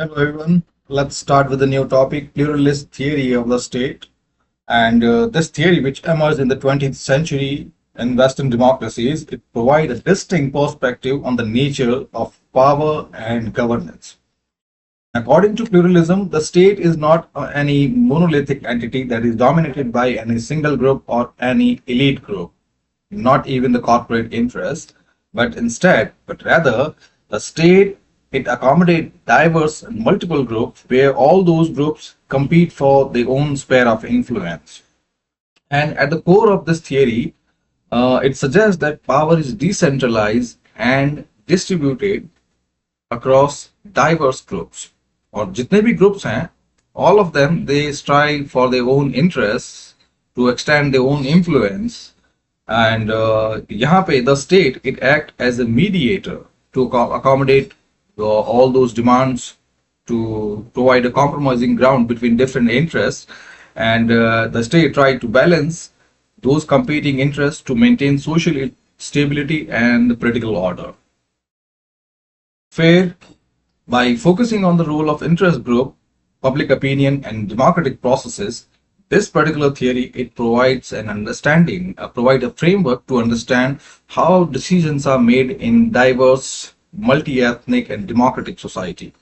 Hello everyone. Let's start with a new topic, pluralist theory of the state. And this theory, which emerged in the 20th century in Western democracies, it provides a distinct perspective on the nature of power and governance. According to pluralism, the state is not any monolithic entity that is dominated by any single group or any elite group, not even the corporate interest, but rather the state, it accommodates diverse and multiple groups where all those groups compete for their own sphere of influence. And at the core of this theory, it suggests that power is decentralized and distributed across diverse groups. और जितने भी groups हैं, all of them they strive for their own interests to extend their own influence. And यहाँ पे the state it act as a mediator to accommodate all those demands, to provide a compromising ground between different interests, and the state try to balance those competing interests to maintain social stability and political order. Fair, by focusing on the role of interest group, public opinion, and democratic processes, this particular theory it provides an understanding, provide a framework to understand how decisions are made in diverse, multi-ethnic, and democratic society.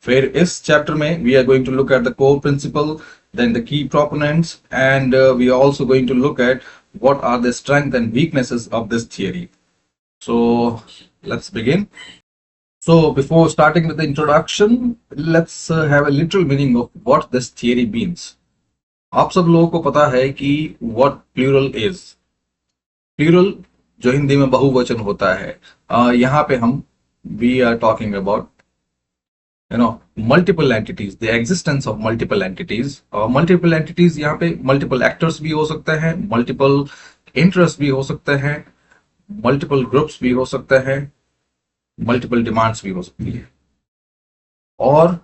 फिर इस chapter में we are going to look at the core principle, then the key proponents, and we are also going to look at what are the strengths and weaknesses of this theory. So let's begin. So before starting with the introduction, let's have a literal meaning of what this theory means. आप सब लोगों को पता है कि what plural is. Plural जो हिंदी में बहुवचन होता है, यहाँ पे हम we are talking about multiple entities, the existence of multiple entities. Multiple entities यहाँ पे multiple actors भी हो सकते हैं, multiple interests भी हो सकते हैं, multiple groups भी हो सकते हैं, multiple demands भी हो सकती है. और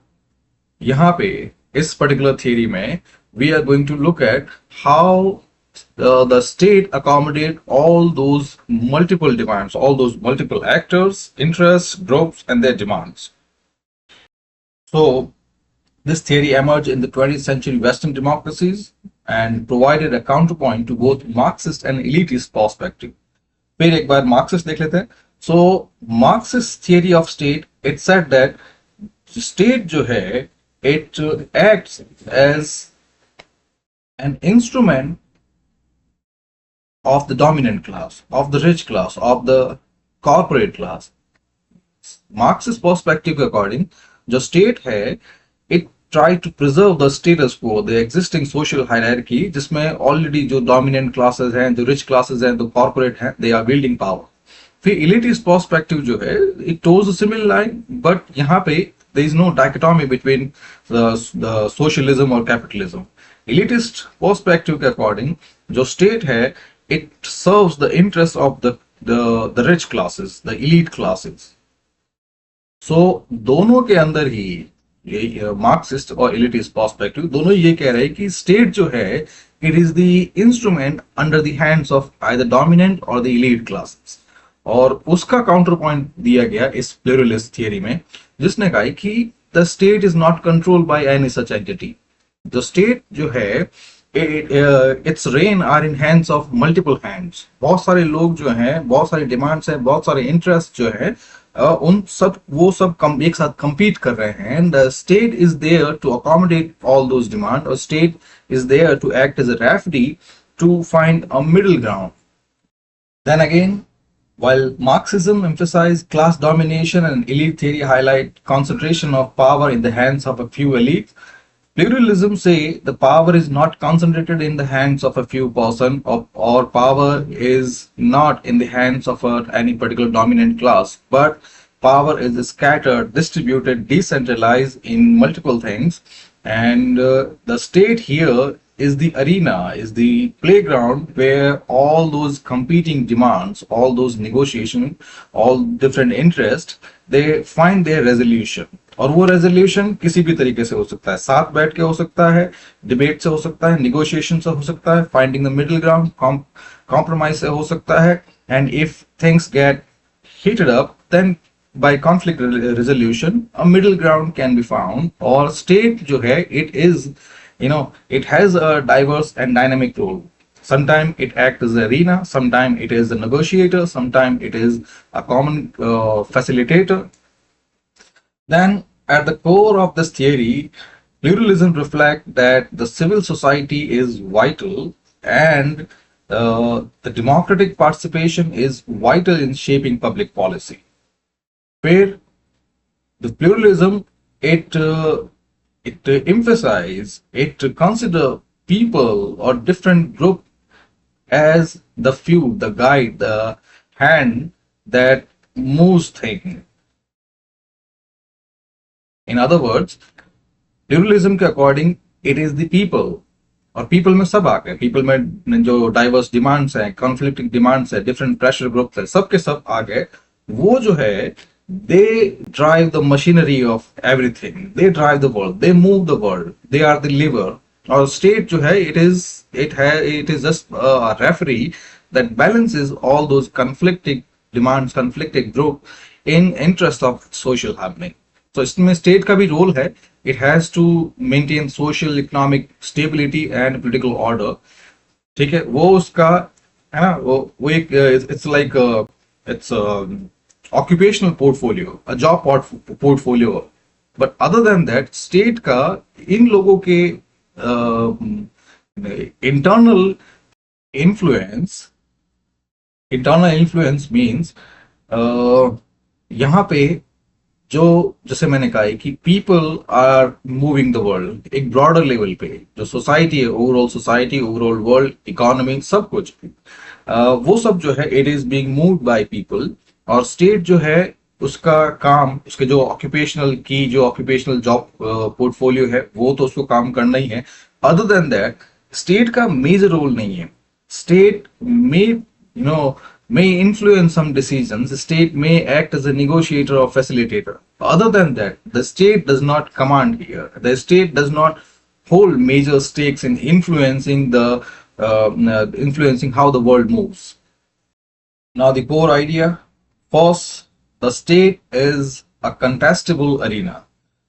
यहाँ पे इस particular theory में we are going to look at how the state accommodate all those multiple demands, all those multiple actors, interests, groups, and their demands. So this theory emerged in the 20th century Western democracies and provided a counterpoint to both Marxist and elitist perspective. फिर एक बार Marxist देख लेते हैं. So Marxist theory of state, it said that state जो है, it acts as an instrument of the dominant class, of the rich class, of the corporate class. Marxist perspective के according, जो state है, it try to preserve the status quo, the existing social hierarchy, जिसमें already जो dominant classes हैं, जो rich classes हैं, जो corporate हैं, they are wielding power. फिर elitist perspective जो है, it toes a similar line, but यहाँ पे there is no dichotomy between the socialism or capitalism. Elitist perspective के according, जो state है, it serves the interest of the rich classes, the elite classes. So दोनों के अंदर ही ये Marxist और एलिटिस्ट पर्सपेक्टिव दोनों ये कह रहे हैं कि स्टेट जो है it is the instrument under the hands of either dominant और द एलीट क्लासेस. और उसका काउंटर पॉइंट दिया गया इस प्लूरलिस्ट थियरी में, जिसने कहा कि the state is not controlled by any such entity. The state जो है it's reign are in hands of multiple hands. बहुत सारे लोग जो हैं, बहुत सारी डिमांड्स हैं, बहुत सारे इंटरेस्ट जो है, उन सब वो सब एक साथ compete कर रहे हैं. And the state is there to accommodate all those demands, or state is there to act as a referee to find a middle ground. Then again, while Marxism emphasized class domination and elite theory highlight concentration of power in the hands of a few elites, pluralism say the power is not concentrated in the hands of a few person, or power is not in the hands of any particular dominant class, but power is scattered, distributed, decentralized in multiple things. And the state here is the arena, is the playground where all those competing demands, all those negotiations, all different interests, they find their resolution. और वो resolution किसी भी तरीके से हो सकता है, साथ बैठ के हो सकता है, डिबेट से हो सकता है, निगोशिएशन से हो सकता है, finding the middle ground, compromise से हो सकता है. And if things get heated up, then by conflict resolution, a middle ground can be found. Or state जो है, it is, it has a diverse and dynamic role. Sometimes it acts as an arena, sometimes it is a negotiator, sometimes it is a common facilitator. Then, at the core of this theory, pluralism reflects that the civil society is vital, and the democratic participation is vital in shaping public policy. Where the pluralism, it emphasizes, it consider people or different group as the fuel, the guide, the hand that moves things. In other words, pluralism के according it is the people, और people में सब आ गए, people में जो diverse demands हैं, conflicting demands है, डिफरेंट प्रेशर ग्रुप्स है, सब के सब आ गए। वो जो है, they drive the machinery of everything, they drive the world, they move the world, they are the lever. और स्टेट जो है, it is just a referee that balances all those conflicting demands, conflicting group in interest of social harmony. तो इसमें state का भी role है, it has to maintain social economic stability and political order। ठीक है, वो उसका है ना, वो एक it's like it's occupational portfolio, a job portfolio। but other than that, state का इन लोगों के internal influence means यहाँ पे जो, जैसे मैंने कहा है कि people are moving the world एक ब्रॉडर लेवल पे, जो सोसाइटी है, overall society, overall world economy, सब कुछ वो सब जो है, it is being moved by people. और स्टेट जो है, उसका काम, उसके जो ऑक्यूपेशनल जॉब पोर्टफोलियो है, वो तो उसको काम करना ही है। अदर देन दैट, स्टेट का मेजर रोल नहीं है। स्टेट में may influence some decisions. The state may act as a negotiator or facilitator. Other than that, the state does not command here. The state does not hold major stakes in influencing influencing how the world moves. Now, the core idea: first, the state is a contestable arena.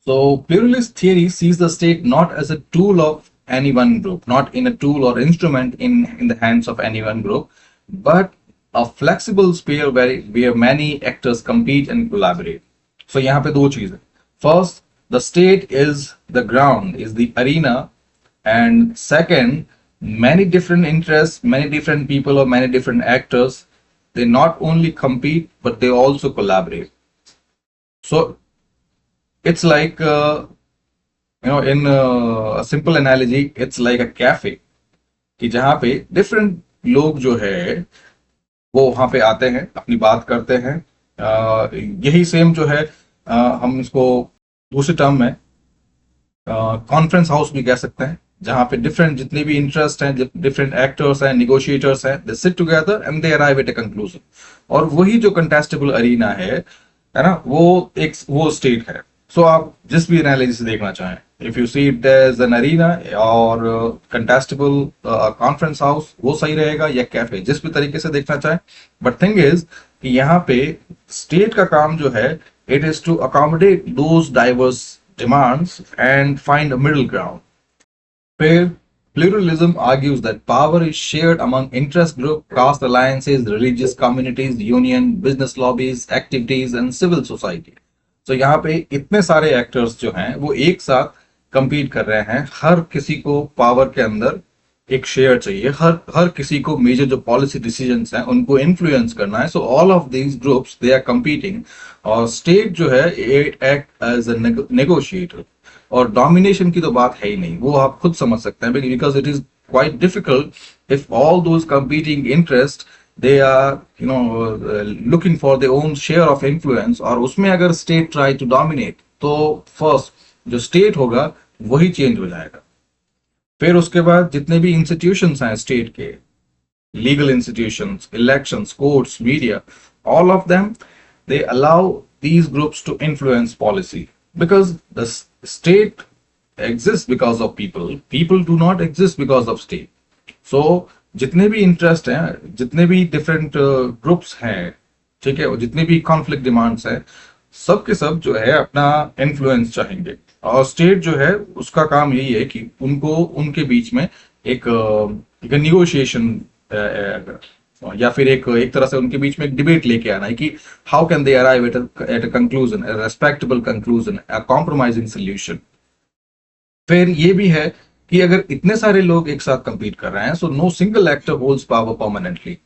So, pluralist theory sees the state not as a tool of any one group, not in a tool or instrument in the hands of any one group, but a flexible sphere where many actors compete and collaborate. So यहाँ पे दो चीजें. First, the state is the ground, is the arena, and second, many different interests, many different people or many different actors, they not only compete but they also collaborate. So it's like in a simple analogy, it's like a cafe कि जहाँ पे different लोग जो है, वो वहां पे आते हैं, अपनी बात करते हैं। यही सेम जो है, हम इसको दूसरे टर्म में कॉन्फ्रेंस हाउस भी कह सकते हैं, जहां पे डिफरेंट जितने भी इंटरेस्ट हैं, डिफरेंट एक्टर्स हैं, निगोशिएटर्स हैं, they sit together and they arrive at a conclusion. और वही जो कंटेस्टेबल अरीना है ना, वो स्टेट है। सो आप जिस भी एनालिसिस से देखना चाहें, if you see it as an arena और कंटेस्टेबल कॉन्फ्रेंस हाउस, वो सही रहेगा, या कैफे, जिस भी तरीके से देखना चाहें। बट थिंग इज कि यहाँ पे स्टेट का काम जो है, it is to accommodate those diverse demands and find a middle ground. फिर pluralism argues that power is shared among interest groups, caste alliances, religious communities, union, business lobbies, activities, and civil society. So यहाँ पे इतने सारे actors जो हैं, वो एक साथ compete कर रहे हैं। हर किसी को पावर के अंदर एक शेयर चाहिए, हर किसी को मेजर जो पॉलिसी डिसीजंस हैं उनको इन्फ्लुएंस करना है। So all of these groups, they are competing, और स्टेट जो है, it act as a negotiator. और डोमिनेशन की तो बात है ही नहीं, वो आप खुद समझ सकते हैं, because it is quite difficult if all those competing interest, they are looking for their own share of influence, और उसमें अगर state try to dominate, तो first जो state होगा वही change हो जाएगा। फिर उसके बाद जितने भी institutions हैं state के, legal institutions, elections, courts, media, all of them, they allow these groups to influence policy, because the state exists because of people do not exist because of state. So जितने भी interest हैं, जितने भी different groups हैं, ठीक है, जितने भी कॉन्फ्लिक्ट डिमांड्स हैं, सब के सब जो है अपना इन्फ्लुएंस चाहेंगे, और स्टेट जो है उसका काम यही है कि उनको उनके बीच में एक निगोशिएशन या फिर एक एक तरह से उनके बीच में एक डिबेट लेके आना है कि how can they arrive at a conclusion, a respectable conclusion, a compromising solution. फिर ये भी है कि अगर इतने सारे लोग एक साथ compete कर रहे हैं, so no single actor holds power permanently,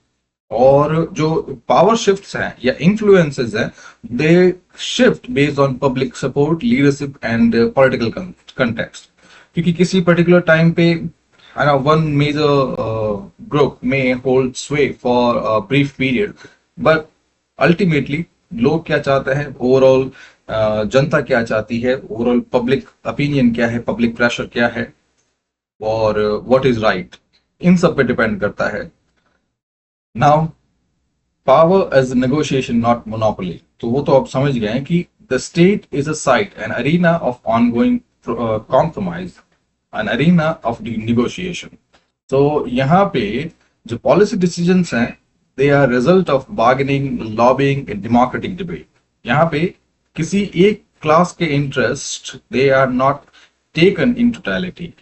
और जो पावर शिफ्ट्स हैं या इन्फ्लुएंसेस हैं, they shift based on public support, leadership and political context. क्योंकि किसी पर्टिकुलर टाइम पे one major group may hold sway for a brief period, but ultimately लोग क्या चाहते हैं, ओवरऑल जनता क्या चाहती है, ओवरऑल पब्लिक ओपिनियन क्या है, पब्लिक प्रेशर क्या है, और व्हाट इज राइट, इन सब पे डिपेंड करता है। Now power as negotiation not monopoly, तो वो तो आप समझ गए हैं कि the state is a site an arena of ongoing compromise, an arena of negotiation. तो यहाँ पे जो पॉलिसी डिसीजंस हैं, they are result of bargaining, lobbying, democratic debate. यहाँ पे किसी एक क्लास के interest they are not taken in totality.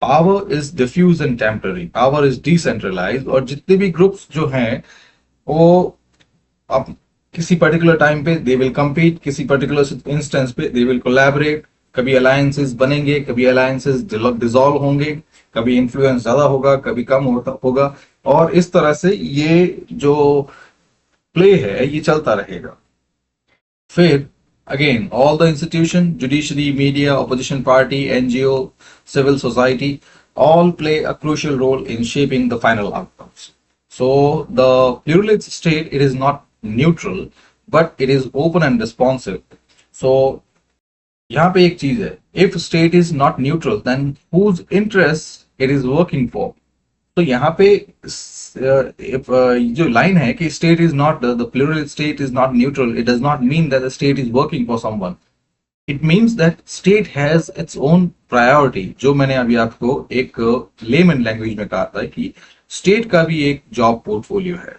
Power is diffuse and temporary, power is decentralise, और जितने भी ग्रुप्स जो हैं वो अब किसी पर्टिकुलर टाइम पे दे विल compete, किसी पर्टिकुलर इंस्टेंस पे दे विल कोलैबोरेट, कभी अलायंसेस बनेंगे, कभी अलायंसेस डिसॉल्व होंगे, कभी इन्फ्लुएंस ज्यादा होगा, कभी कम होगा, और इस तरह से ये जो प्ले है ये चलता रहेगा। फिर again, all the institution, judiciary, media, opposition party, NGO, civil society, all play a crucial role in shaping the final outcomes. So the pluralist state, it is not neutral, but it is open and responsive. So यहाँ पे एक चीज है, if state is not neutral, then whose interests it is working for? तो यहाँ पे जो line है कि state is not, the plural state is not neutral, it does not mean that the state is working for someone, it means that state has its own priority. जो मैंने अभी आपको एक लेमन लैंग्वेज में कहा था कि स्टेट का भी एक जॉब पोर्टफोलियो है,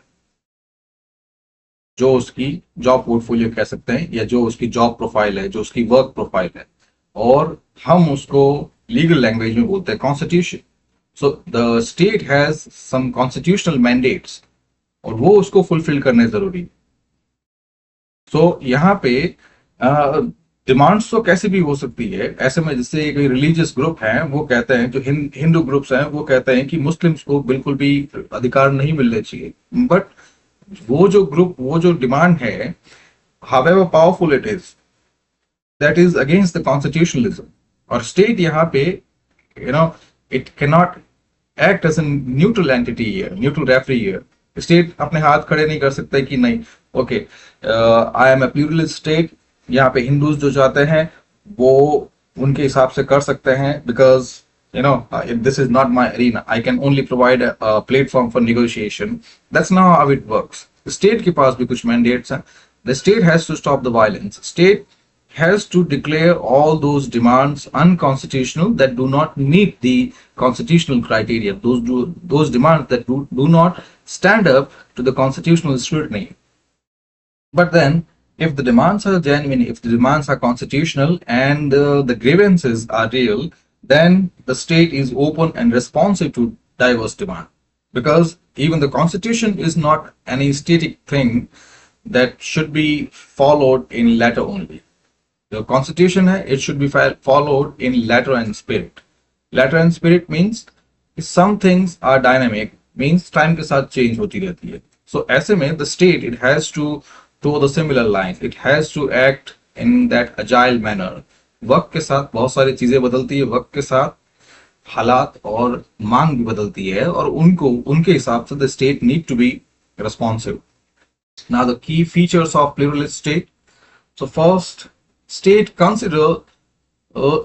जो उसकी जॉब पोर्टफोलियो कह सकते हैं, या जो उसकी जॉब प्रोफाइल है, जो उसकी वर्क प्रोफाइल है, और हम उसको लीगल लैंग्वेज में बोलते हैं constitution. So the state has some constitutional mandates, और वो उसको फुलफिल करने जरूरी। सो यहाँ पे डिमांड्स तो कैसे भी हो सकती है। ऐसे में जैसे कोई रिलीजियस ग्रुप है, वो कहते हैं, जो हिंदू ग्रुप्स हैं वो कहते हैं कि मुस्लिम्स को बिल्कुल भी अधिकार नहीं मिलने चाहिए, बट वो जो ग्रुप, वो जो डिमांड है, however powerful it is, that is against the constitutionalism, और स्टेट यहाँ पे it cannot act as a neutral entity here, neutral referee here. State अपने हाथ खड़े नहीं कर सकते कि नहीं, okay I am a pluralist state, यहाँ पे हिंदूज जो चाहते हैं वो उनके हिसाब से कर सकते हैं, because this is not my arena, I can only provide a platform for negotiation. That's not how it works. State के पास भी कुछ mandates हैं. The state has to stop the violence. State has to declare all those demands unconstitutional that do not meet the constitutional criteria, those demands that do not stand up to the constitutional scrutiny. But then, if the demands are genuine, if the demands are constitutional, and the grievances are real, then the state is open and responsive to diverse demand. Because even the constitution is not any static thing that should be followed in letter only. The constitution hai, it should be followed in letter and spirit. Letter and spirit means some things are dynamic, means time के साथ change होती रहती है. So ऐसे में the state, it has to toe the similar line. It has to act in that agile manner. वक्त के साथ बहुत सारी चीजें बदलती है, वक्त के साथ हालात और मांग भी बदलती है, और उनके हिसाब से the state need to be responsive. Now the key features of pluralist state. So first, state consider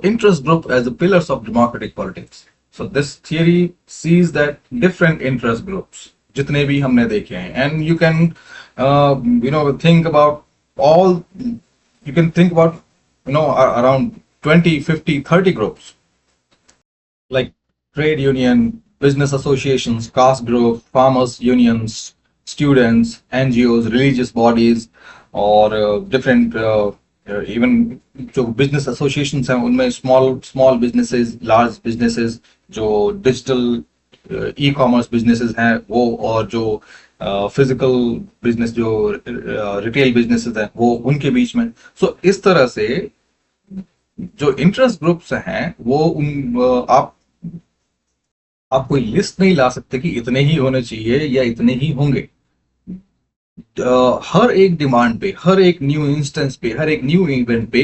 interest group as the pillars of democratic politics. So this theory sees that different interest groups, जितने भी हमने देखे हैं, and you can think about all, you can think about around 20, 50, 30 groups like trade union, business associations, caste group, farmers unions, students, NGOs, religious bodies, और different even जो business associations हैं उनमें small small businesses, large businesses, जो digital e commerce businesses हैं वो, और जो physical business जो रिटेल बिजनेसेस हैं वो, उनके बीच में। सो इस तरह से जो इंटरेस्ट ग्रुप्स हैं वो आप कोई लिस्ट नहीं ला सकते कि इतने ही होने चाहिए या इतने ही होंगे। हर एक डिमांड पे, हर एक न्यू इंस्टेंस पे, हर एक न्यू इवेंट पे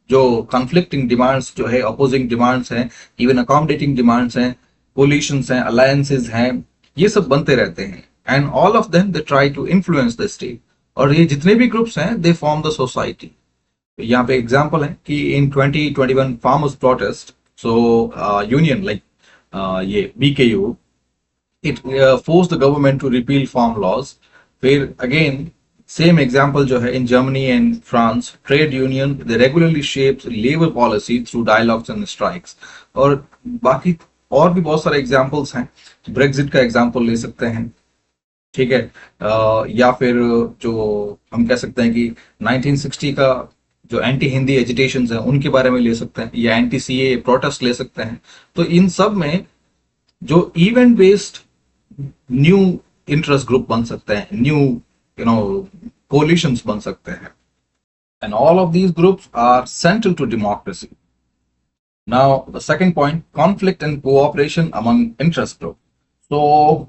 जो कॉन्फ्लिक्टिंग डिमांड्स जो है, अपोजिंग डिमांड्स हैं, इवन अकोमोडेटिंग डिमांड्स हैं, कोलिशंस हैं, अलायंसेस हैं, ये सब बनते रहते हैं। And all of them they try to influence the state. और ये जितने भी ग्रुप्स हैं दे फॉर्म द सोसाइटी। यहाँ पे एग्जांपल है कि इन 2021 फार्मर्स प्रोटेस्ट, सो यूनियन लाइक ये BKU, it forced the government to repeal farm laws. फिर again same example जो है in Germany and France, trade union they regularly shapes labor policy through dialogues and strikes. और बाकी और भी बहुत सारे एग्जाम्पल्स हैं। ब्रेग्जिट का एग्जाम्पल ले सकते हैं, ठीक है। या फिर जो हम कह सकते हैं कि 1960 का जो एंटी हिंदी एजिटेशंस हैं उनके बारे में ले सकते हैं, या एंटी सीए प्रोटेस्ट ले सकते हैं। तो इन सब में जो event based new interest group बन सकते हैं, न्यू कोलिशंस बन सकते हैं, and all of these groups are central to democracy. Now the second point, conflict and cooperation among interest group. So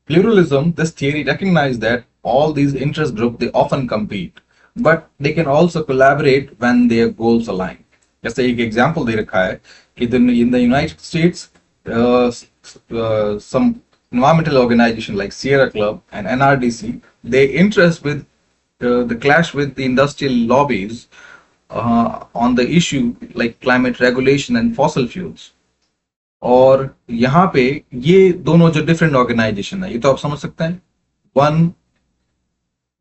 pluralism, this theory recognizes that all these interest groups they often compete, but they can also collaborate when their goals align. जैसे एक example दे रखा है कि in the United States, some environmental organization like Sierra Club and NRDC, they interest with the clash with the industrial lobbies on the issue like climate regulation and fossil fuels. और यहाँ पे ये दोनों जो डिफरेंट ऑर्गेनाइजेशन है, ये तो आप समझ सकते हैं, one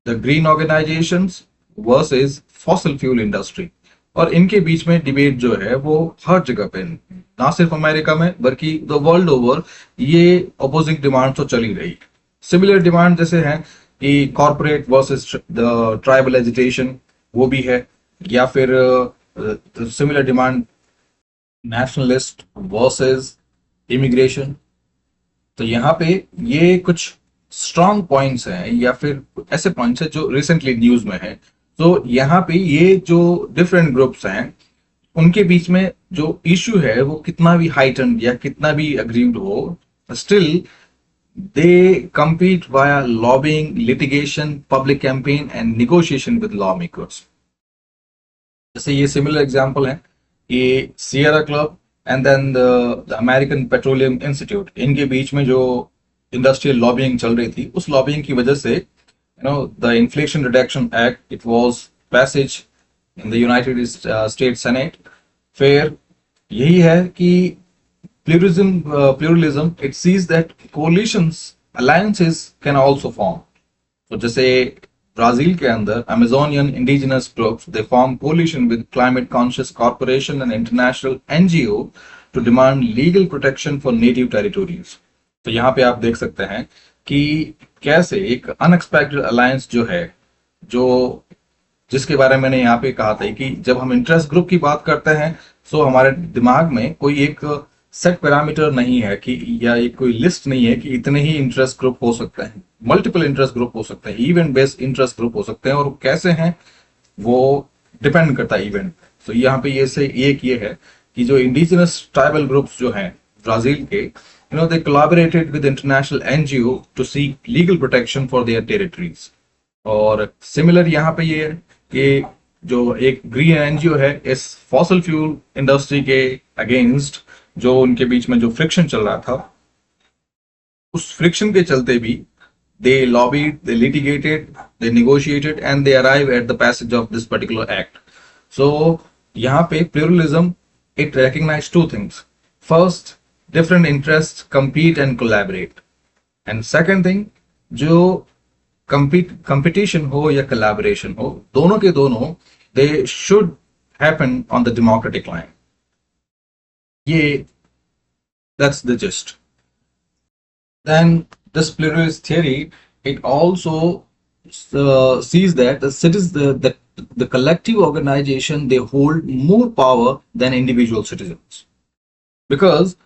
the green organisations versus fossil fuel industry. और इनके बीच में डिबेट जो है वो हर जगह पे, ना सिर्फ अमेरिका में बल्कि द वर्ल्ड ओवर, ये अपोजिंग डिमांड तो चली रही। सिमिलर डिमांड जैसे हैं कि corporate versus the tribal agitation, वो भी है। या फिर similar demand nationalist versus immigration. तो यहाँ पे ये कुछ स्ट्रॉन्ग पॉइंट्स हैं, या फिर ऐसे पॉइंट्स हैं जो रिसेंटली न्यूज में है। तो यहाँ पे ये जो डिफरेंट ग्रुप्स हैं उनके बीच में जो इश्यू है वो कितना भी हाइटन या कितना भी अग्रीव्ड हो, still they compete via lobbying, litigation, public campaign and negotiation with lawmakers. जैसे ये सिमिलर एग्जांपल है, ये Sierra Club and then the American Petroleum Institute, इनके बीच में जो इंडस्ट्रियल लॉबिंग चल रही थी, उस लॉबिंग की वजह से the inflation reduction act it was passage in the United state senate. फिर यही है कि pluralism it sees that coalitions, alliances can also form. तो जैसे ब्राजील के अंदर Amazonian indigenous groups they form coalition with climate conscious corporation and international NGO to demand legal protection for native territories. तो यहाँ पे आप देख सकते हैं कि कैसे एक अनएक्सपेक्टेड अलायंस जो है, जो जिसके बारे में मैंने यहाँ पे कहा था कि जब हम इंटरेस्ट ग्रुप की बात करते हैं तो हमारे दिमाग में कोई एक सेट पैरामीटर नहीं है कि, या एक कोई लिस्ट नहीं है कि इतने ही इंटरेस्ट ग्रुप हो सकते हैं। मल्टीपल इंटरेस्ट ग्रुप हो सकते हैं, इवेंट बेस्ड इंटरेस्ट ग्रुप हो सकते हैं, और कैसे हैं वो डिपेंड करता है इवेंट। तो यहाँ पे ये से एक ये है कि जो इंडिजिनस ट्राइबल ग्रुप्स जो हैं ब्राजील के, they collaborated with international NGO to seek legal protection for their territories. और सिमिलर यहाँ पे ये है कि जो एक ग्रीन एनजीओ है इस फॉसिल फ्यूल इंडस्ट्री के अगेंस्ट, जो उनके बीच में जो फ्रिक्शन चल रहा था, उस फ्रिक्शन के चलते भी they lobbied, they litigated, they negotiated and they arrive at the passage of this particular act. So यहाँ पे pluralism it recognize two things. First, different interests compete and collaborate, and second thing, जो competition हो या collaboration हो, दोनों के दोनों they should happen on the democratic line. ये that's the gist. Then this pluralist theory it also sees that the collective organization, they hold more power than individual citizens, because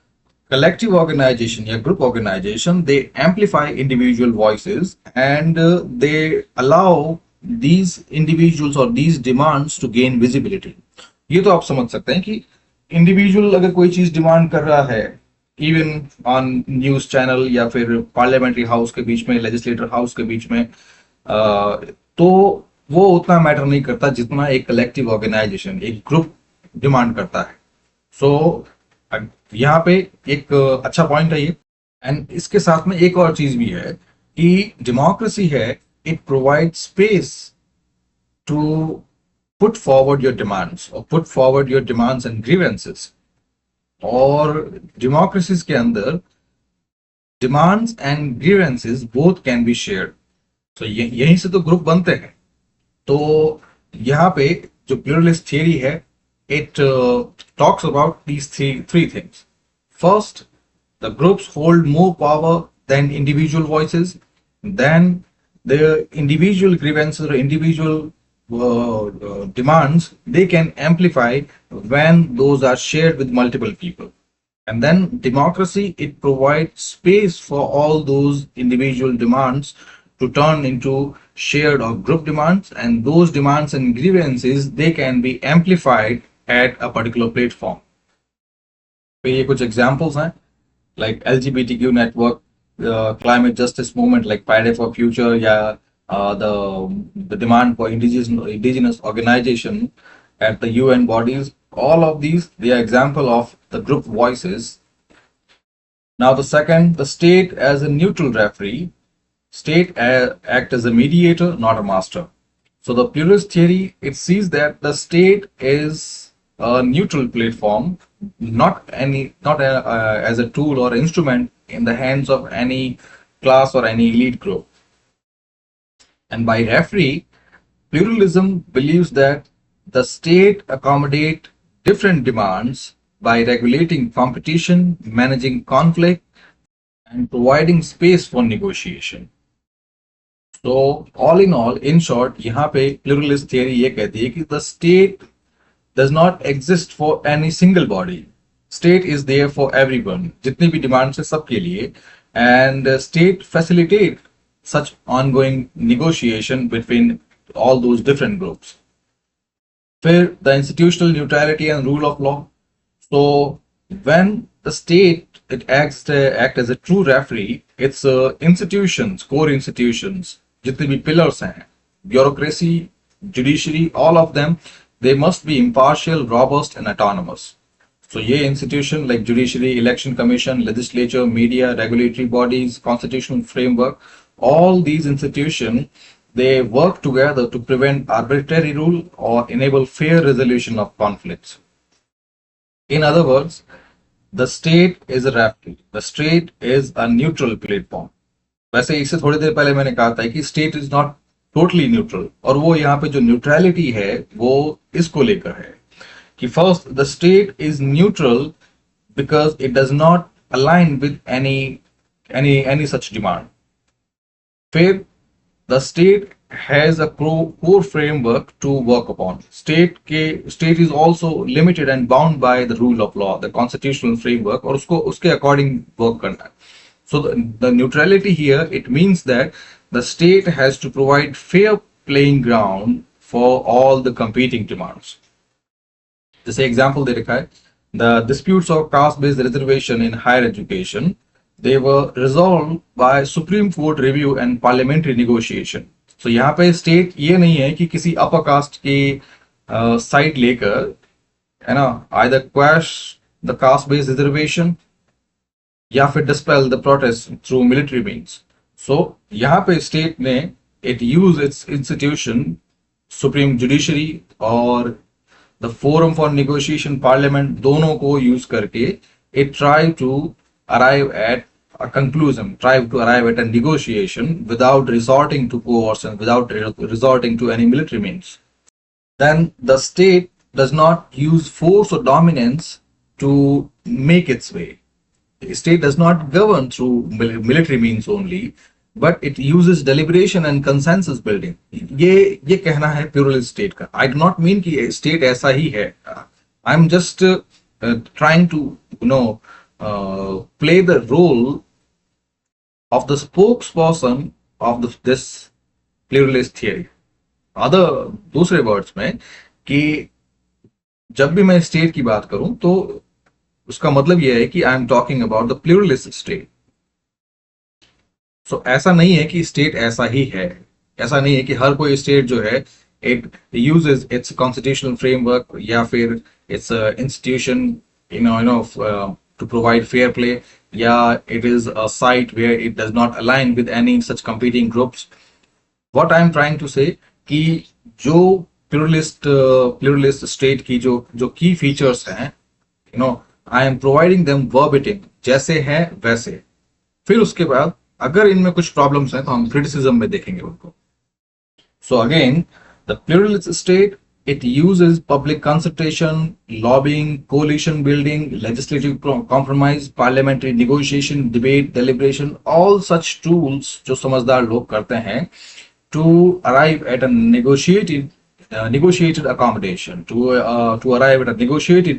collective organization या group organization, they amplify individual voices, and they allow these individuals or these demands to gain visibility. ये तो आप समझ सकते हैं कि individual अगर कोई चीज डिमांड कर रहा है, इवन ऑन न्यूज चैनल या फिर पार्लियामेंट्री हाउस के बीच में, लेजिस्लेटर हाउस के बीच में, तो वो उतना मैटर नहीं करता जितना एक कलेक्टिव ऑर्गेनाइजेशन, एक ग्रुप डिमांड करता है. सो यहाँ पे एक अच्छा पॉइंट है ये. एंड इसके साथ में एक और चीज भी है कि डेमोक्रेसी है, it provide space to put forward your demands or put forward your demands and grievances. और democracies के अंदर demands and grievances both can be shared. So यहीं से तो ग्रुप बनते हैं. तो यहाँ पे जो pluralist theory है, it talks about these three things. First, the groups hold more power than individual voices. Then the individual grievances or individual demands, they can amplify when those are shared with multiple people. And then democracy, it provides space for all those individual demands to turn into shared or group demands, and those demands and grievances, they can be amplified at a particular platform. तो ये कुछ examples हैं, like LGBTQ network, climate justice movement like Friday for Future, या the demand for indigenous organization at the UN bodies. All of these, they are example of the group voices. Now the second, the state as a neutral referee. State act as a mediator, not a master. So the pluralist theory, it sees that the state is a neutral platform, not as a tool or instrument in the hands of any class or any elite group. And by referee, pluralism believes that the state accommodate different demands by regulating competition, managing conflict, and providing space for negotiation. So all, in short, यहाँ पे pluralist theory ये कहती है कि the state does not exist for any single body. State is there for everyone. जितनी भी demands है सबके लिए, and state facilitate such ongoing negotiation between all those different groups. फिर the institutional neutrality and rule of law. So when the state, it act as a true referee, its institutions, core institutions, जितने भी pillars हैं, bureaucracy, judiciary, all of them, they must be impartial, robust and autonomous. So ये institution like judiciary, election commission, legislature, media, regulatory bodies, constitutional framework, all these institutions, they work together to prevent arbitrary rule or enable fair resolution of conflicts. In other words, the state is a referee. The state is a neutral platform. वैसे इससे थोड़ी देर पहले मैंने कहा था कि state is not totally neutral, और वो यहाँ पे जो न्यूट्रलिटी है वो इसको लेकर है कि first, the state is neutral because it does not align with any such demand. फिर the state has a core framework to work upon. State is also limited and bound by the rule of law, the constitutional framework, और उसके according work करना है. So the neutrality here, it means that the state has to provide fair playing ground for all the competing demands. जैसे example दे रखा है, the disputes of caste-based reservation in higher education, they were resolved by Supreme Court review and parliamentary negotiation. So यहाँ पे state ये नहीं है कि किसी upper caste की side लेकर, है ना, either quash the caste-based reservation या फिर dispel the protest through military means. So यहाँ पे state ने it use its institution, supreme judiciary और the forum for negotiation parliament, दोनों को use करके it try to arrive at a conclusion, try to arrive at a negotiation without resorting to coercion, without resorting to any military means. Then the state does not use force or dominance to make its way. The state does not govern through military means only. but it uses deliberation and consensus building. ये कहना है pluralist state का. I do not mean कि state ऐसा ही है. I'm just trying to play the role of the spokesperson of this pluralist theory. दूसरे words में कि जब भी मैं स्टेट की बात करूं तो उसका मतलब यह है कि I am talking about the pluralist state. So ऐसा नहीं है कि स्टेट ऐसा ही है, ऐसा नहीं है कि हर कोई स्टेट जो है it uses its constitutional framework या फिर its institution to provide fair play, या it is a site where it does not align with any such competing groups. What I am trying to say कि जो pluralist state की जो की features हैं, I am providing them वर्बिटिम, जैसे है वैसे. फिर उसके बाद अगर इनमें कुछ प्रॉब्लम्स हैं तो हम क्रिटिसिज्म में देखेंगे उनको. So again, the pluralist state, it uses public consultation, lobbying, coalition building, legislative compromise, parliamentary negotiation, debate, deliberation, all such tools जो समझदार लोग करते हैं to arrive at a negotiated accommodation, to arrive at a negotiated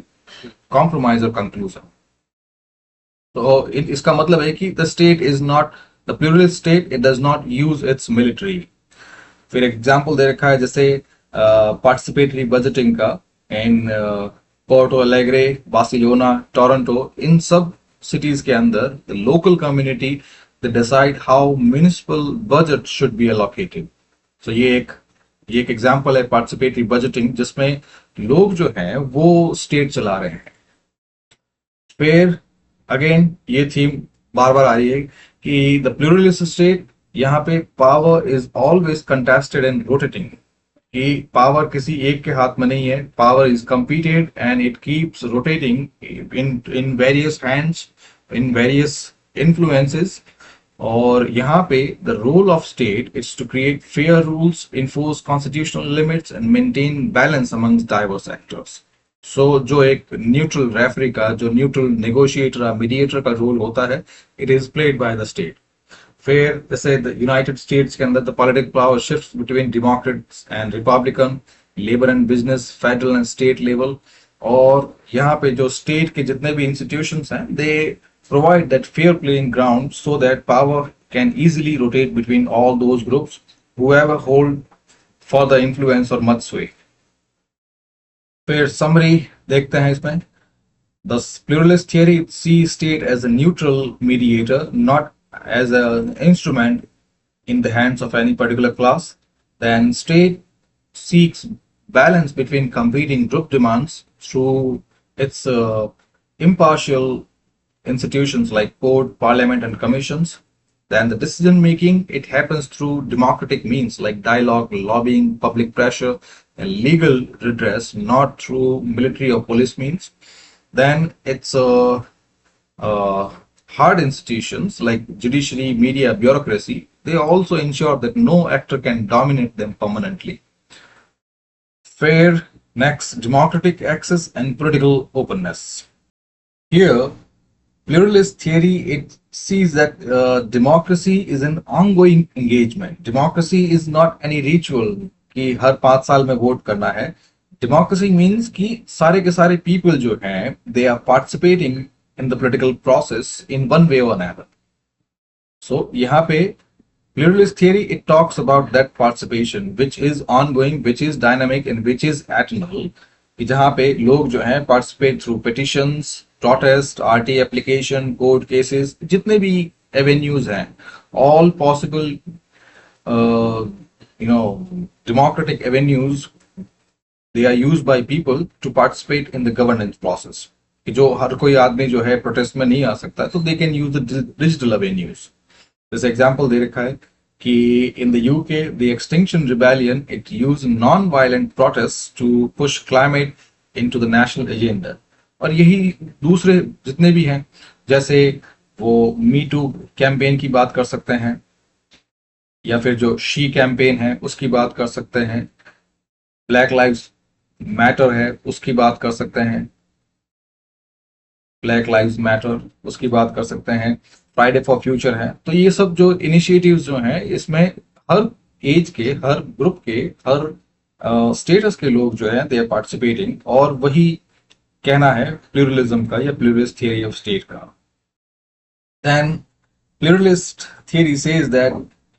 compromise or conclusion. तो इसका मतलब है कि the state is not the pluralist state, it does not use its military. फिर एग्जाम्पल दे रखा है जैसे पार्टिसिपेटरी बजटिंग का in Porto Alegre, Barcelona, Toronto, इन सब सिटीज के अंदर the local community they decide how municipal budget should be allocated. So ये एक एग्जाम्पल है पार्टिसिपेटरी बजटिंग, जिसमें लोग जो हैं वो स्टेट चला रहे हैं. फिर अगेन ये थीम बार बार आ रही है कि द प्लूरलिस्ट स्टेट, यहाँ पे power is always contested and rotating, कि पावर किसी एक के हाथ में नहीं है, power is competed and it keeps rotating in various hands, in various influences. और यहाँ पे the role of state is to create fair rules, enforce constitutional limits and maintain balance amongst diverse actors. So जो एक neutral referee का, जो neutral negotiator, mediator का role होता है, it is played by the state. फिर जैसे the United states के अंदर the political power shifts between Democrats and Republican, labour and business, federal and state level. और यहाँ पे जो स्टेट के जितने भी इंस्टीट्यूशंस हैं, they provide that fair playing ground so that power can easily rotate between all those groups whoever hold for the influence और much sway. फिर समरी देखते हैं इसमें. The pluralist theory sees state as a neutral mediator, not as an instrument in the hands of any particular class. Then state seeks balance between competing group demands through its impartial institutions like court, parliament, and commissions. Then the decision making, it happens through democratic means like dialogue, lobbying, public pressure, and legal redress, not through military or police means. Then it's hard institutions like judiciary, media, bureaucracy, they also ensure that no actor can dominate them permanently. Fair, next, democratic access and political openness. Here, pluralist theory, it sees that democracy is an ongoing engagement. Democracy is not any ritual कि हर 5 साल में vote करना है. Democracy means कि सारे के सारे people जो हैं, they are participating in the political process in one way or another. So यहाँ पे pluralist theory, it talks about that participation which is ongoing, which is dynamic and which is eternal. जहाँ पे लोग जो हैं participate through petitions, protest, RT application, court cases, जितने भी avenues हैं, all possible democratic avenues, they are used by people to participate in the governance process. कि जो हर कोई आदमी जो है प्रोटेस्ट में नहीं आ सकता, तो they can use the digital avenues. जैसे एग्जांपल दे रखा है कि in the UK the Extinction Rebellion, it use non violent protest to push climate into the national agenda. और यही दूसरे जितने भी हैं, जैसे वो मी टू कैंपेन की बात कर सकते हैं, या फिर जो शी कैंपेन है उसकी बात कर सकते हैं, ब्लैक लाइव्स मैटर है उसकी बात कर सकते हैं. ब्लैक लाइव्स मैटर, उसकी बात कर सकते हैं, फ्राइडे फॉर फ्यूचर है। तो ये सब जो इनिशिएटिव्स जो हैं, इसमें हर एज के, हर ग्रुप के, हर स्टेटस के लोग जो है दे आर पार्टिसिपेटिंग, और वही कहना है प्लूरलिज्म का या प्लूरलिस्ट थियरी ऑफ स्टेट का। Then pluralist theory says that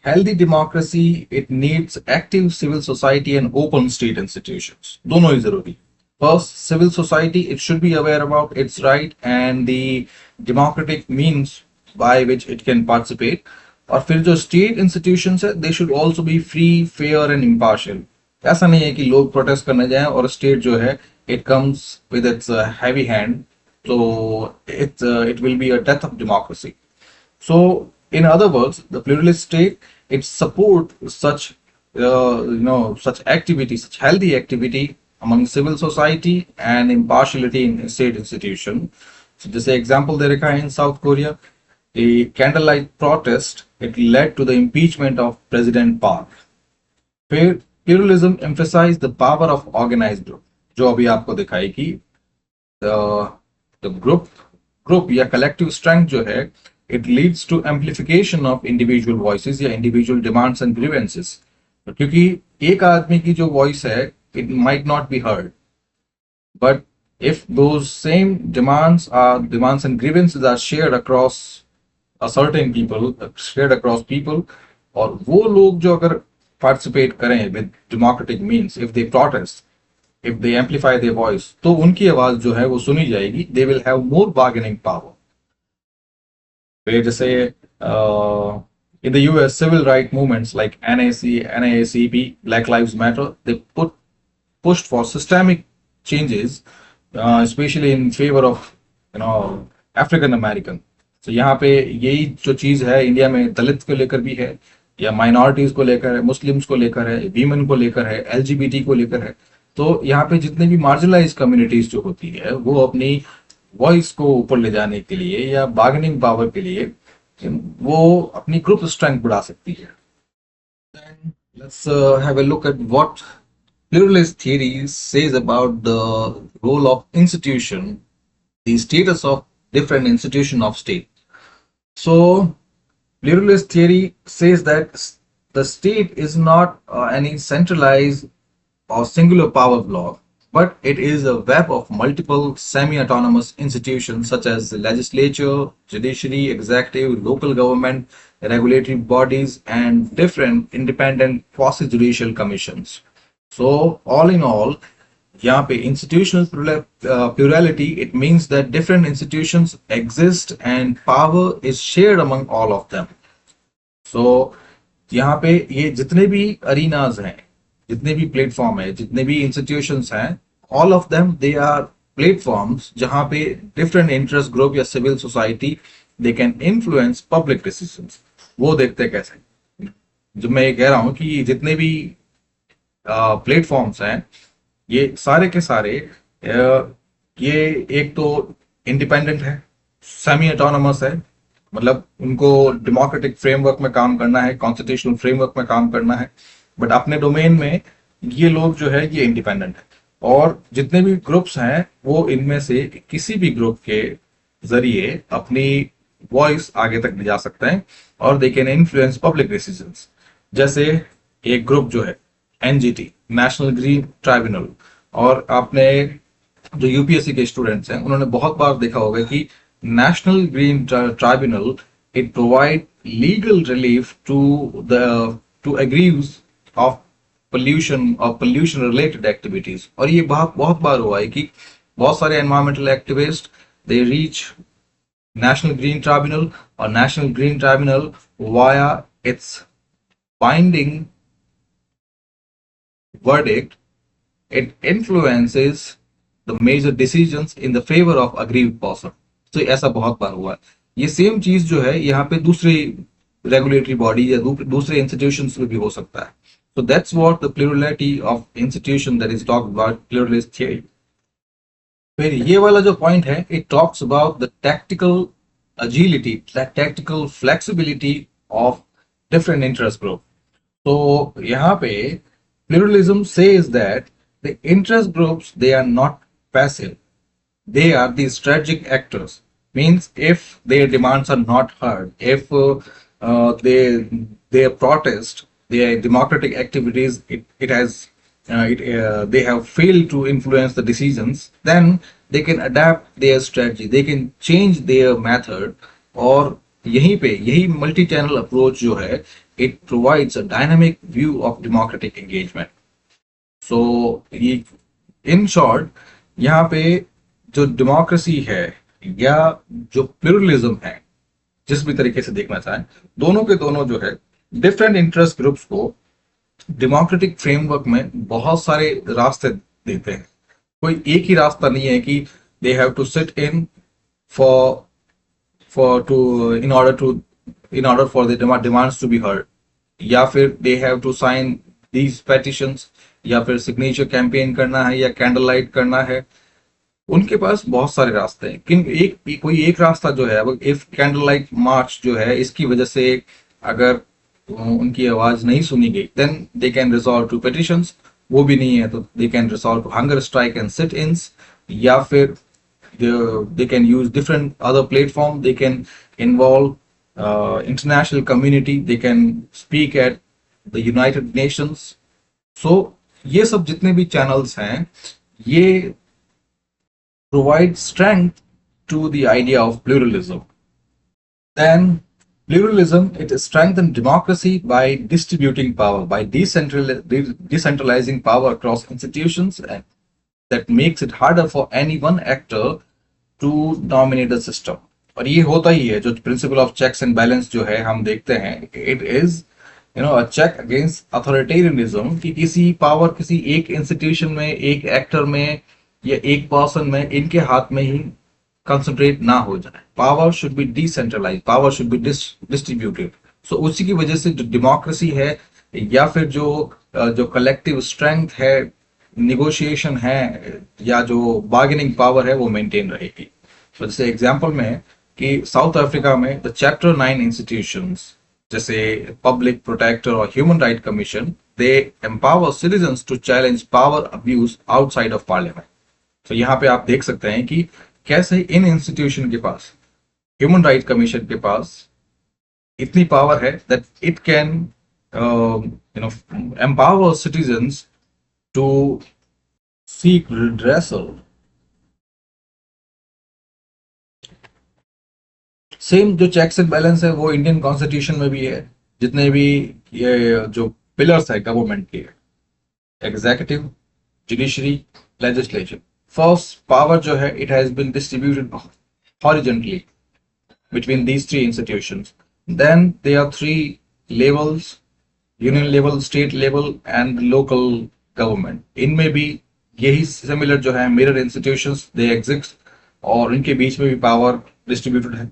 healthy democracy it needs active civil society and open state institutions. दोनों ही जरूरी। First, civil society it should be aware about its right and the democratic means by which it can participate. और फिर जो state institutions है they should also be free, fair and impartial. ऐसा नहीं है कि लोग प्रोटेस्ट करने जाएं और स्टेट जो है it comes with its heavy hand, so it will be a death of democracy. So, in other words, the pluralist state it support such such activity, such healthy activity among civil society and impartiality in state institution. So, जैसे example दे रखा है in South Korea, a candlelight protest it led to the impeachment of President Park. फिर pluralism emphasized the power of organized group, जो अभी आपको दिखाई कि the group या collective strength जो है it leads to amplification of individual voices या individual demands and grievances. क्योंकि एक आदमी की जो voice है it might not be heard, but if those same demands and grievances are shared across a certain people, shared across people, और वो लोग जो अगर participate करें with democratic means, if they protest, if they amplify their voice, तो उनकी आवाज जो है वो सुनी जाएगी, they will have more bargaining power. फिर जैसे in the US civil right movements like NAACP, Black Lives Matter, they pushed for systemic changes, especially in favor of African American. So यहाँ पे यही जो चीज है इंडिया में दलित को लेकर भी है, या माइनॉरिटीज को लेकर है, मुस्लिम्स को लेकर है, वीमेन को लेकर है, एलजीबीटी को लेकर है। तो यहाँ पे जितने भी मार्जिनलाइज कम्युनिटीज जो होती है वो अपनी वॉइस को ऊपर ले जाने के लिए या बार्गेनिंग पावर के लिए वो अपनी ग्रुप स्ट्रेंथ बढ़ा सकती है। Let's have a look at what pluralist theory says about the role of institution, the status of different institution of state. So, pluralist theory says that the state is not any centralized or singular power block, but it is a web of multiple semi-autonomous institutions such as the legislature, judiciary, executive, local government, regulatory bodies, and different independent quasi-judicial commissions. So, all in all, यहाँ पे institutional plurality it means that different institutions exist and power is shared among all of them. So यहाँ पे ये जितने भी arenas हैं, जितने भी प्लेटफॉर्म है, जितने भी इंस्टीट्यूशंस हैं, all of them they are platforms जहां पे डिफरेंट इंटरेस्ट ग्रुप या civil society they can influence public decisions. वो देखते कैसे, जो मैं ये कह रहा हूं कि जितने भी प्लेटफॉर्म्स हैं ये सारे के सारे ये एक तो इंडिपेंडेंट है, सेमी ऑटोनोमस है, मतलब उनको डेमोक्रेटिक फ्रेमवर्क में काम करना है, कॉन्स्टिट्यूशनल फ्रेमवर्क में काम करना है, बट अपने डोमेन में ये लोग जो है ये इंडिपेंडेंट है। और जितने भी ग्रुप्स हैं वो इनमें से किसी भी ग्रुप के जरिए अपनी वॉइस आगे तक ले जा सकते हैं और दे कैन इन्फ्लुएंस पब्लिक डिसीजंस। जैसे एक ग्रुप जो है एनजीटी, नेशनल ग्रीन ट्राइब्यूनल, और आपने जो यूपीएससी के स्टूडेंट्स हैं उन्होंने बहुत बार देखा होगा कि National Green Tribunal it provide legal relief to aggrieves of pollution और पोल्यूशन रिलेटेड एक्टिविटीज। और ये बहुत बार हुआ है कि बहुत सारे environmental activist they reach National Green Tribunal, और National Green Tribunal via its binding verdict it influences the major decisions in the favor of aggrieved person. तो ऐसा बहुत बार हुआ है। ये सेम चीज जो है यहाँ पे दूसरी रेगुलेटरी बॉडी या दूसरे इंस्टीट्यूशंस में भी हो सकता है। So that's what the plurality of institution that is talked about pluralist theory. फिर ये वाला जो पॉइंट है it talks about the tactical agility, that tactical flexibility of different interest group. तो यहाँ पे pluralism says that the interest groups they are not passive, they are the strategic actors. Means if their demands are not heard, if their protest, their democratic activities, they have failed to influence the decisions, then they can adapt their strategy, they can change their method. और यहीं पे यही multi channel approach जो है, it provides a dynamic view of democratic engagement. सो ये in short यहाँ पे जो डेमोक्रेसी है या जो प्लूरलिज्म है, जिस भी तरीके से देखना चाहें, दोनों के दोनों जो है डिफरेंट इंटरेस्ट ग्रुप्स को डेमोक्रेटिक फ्रेमवर्क में बहुत सारे रास्ते देते हैं. कोई एक ही रास्ता नहीं है कि they have to sit in for for to in order for the demands to be heard, या फिर they have to sign these petitions, या फिर सिग्नेचर कैंपेन करना है या कैंडल लाइट करना है. उनके पास बहुत सारे रास्ते हैं, किन कोई एक रास्ता जो है, अब इफ कैंडल लाइट मार्च जो है इसकी वजह से अगर उनकी आवाज नहीं सुनी गई, then they can resolve to petitions. वो भी नहीं है तो they can resolve to hunger strike and sit ins, या फिर they can use different other platform, they can involve international community, they can speak at the United Nations. So ये सब जितने भी चैनल्स हैं, ये provide strength to the idea of pluralism. Then pluralism, it strengthens democracy by distributing power, by decentralizing power across institutions, and that makes it harder for any one actor to dominate the system. और ये होता ही है, जो principle of checks and balance जो है हम देखते हैं, it is a check against authoritarianism, कि किसी पावर किसी एक इंस्टीट्यूशन में, एक एक्टर में या एक पर्सन में, इनके हाथ में ही कंसंट्रेट ना हो जाए. Power should be decentralise, power should be distributed. So उसी की वजह से जो डेमोक्रेसी है या फिर जो कलेक्टिव स्ट्रेंथ है, निगोशिएशन है, या जो बार्गेनिंग पावर है, वो मेंटेन रहेगी. तो जैसे एग्जांपल में कि साउथ अफ्रीका में द चैप्टर 9 इंस्टीट्यूशंस जैसे पब्लिक प्रोटेक्टर और human right commission, they empower citizens to challenge power abuse outside of parliament. तो यहाँ पे आप देख सकते हैं कि कैसे इन इंस्टीट्यूशन के पास, ह्यूमन राइट कमीशन के पास इतनी पावर है that it can empower citizens to seek redressal. Same जो चेक्स एंड बैलेंस है वो इंडियन कॉन्स्टिट्यूशन में भी है. जितने भी ये जो पिलर्स है गवर्नमेंट के, executive, judiciary, legislature, first power जो है it has been distributed horizontally between these three institutions. Then there are three levels: union level, state level and local government. इनमें भी यही सिमिलर जो है मिरर इंस्टीट्यूशंस दे एग्जिस्ट, और इनके बीच में भी पावर डिस्ट्रीब्यूटेड है.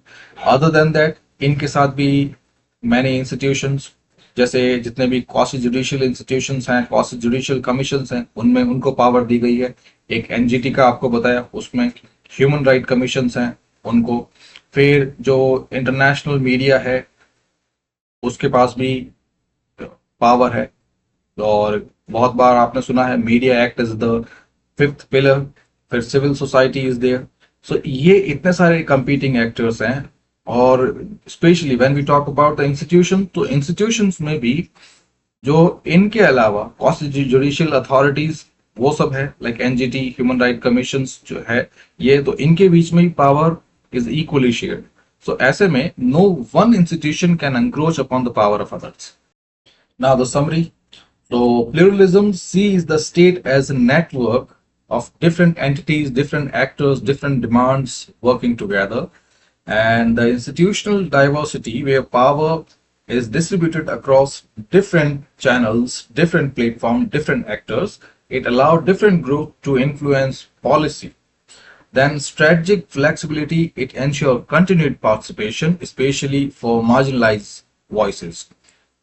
अदर देन दैट इनके साथ भी मैनी इंस्टीट्यूशंस, जैसे जितने भी क्वासी जुडिशियल इंस्टीट्यूशंस हैं, क्वासी जुडिशियल कमीशंस हैं, उनमें उनको पावर दी गई है. एक एनजीटी का आपको बताया, उसमें ह्यूमन राइट कमीशंस हैं उनको. फिर जो इंटरनेशनल मीडिया है उसके पास भी पावर है. और बहुत बार आपने सुना है media act is the fifth pillar. फिर civil society is there. So ये इतने सारे कंपीटिंग एक्टर्स हैं. और specially when we talk about the institution, तो इंस्टीट्यूशंस में भी जो इनके अलावा कॉन्स्टिट्यूशनल अथॉरिटीज वो सब है, like NGT, human right commissions जो है, ये तो इनके बीच में power is equally shared. So ऐसे में no one institution can encroach upon the power of others. Now the summary. So pluralism sees the state as a network of different entities, different actors, different demands working together, and the institutional diversity where power is distributed across different channels, different platforms, different actors, it allows different groups to influence policy. Then strategic flexibility, it ensures continued participation, especially for marginalized voices.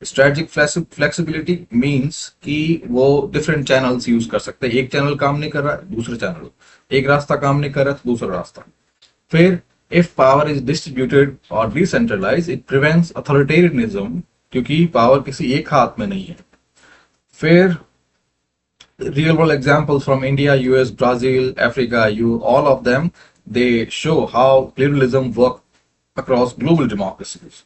Strategic flexibility means कि वो different channels use कर सकते हैं. एक channel काम नहीं कर रहा है, दूसरा चैनल, एक रास्ता काम नहीं कर रहा है, दूसरा रास्ता. फिर इफ पावर इज डिस्ट्रीब्यूटेड और डिसेंट्रलाइज, इट प्रिवेंट्स अथॉरिटेरियनिज्म, क्योंकि पावर किसी एक हाथ में नहीं है. फिर real world examples from India, US, Brazil, Africa, you all of them, they show how pluralism works across global democracies.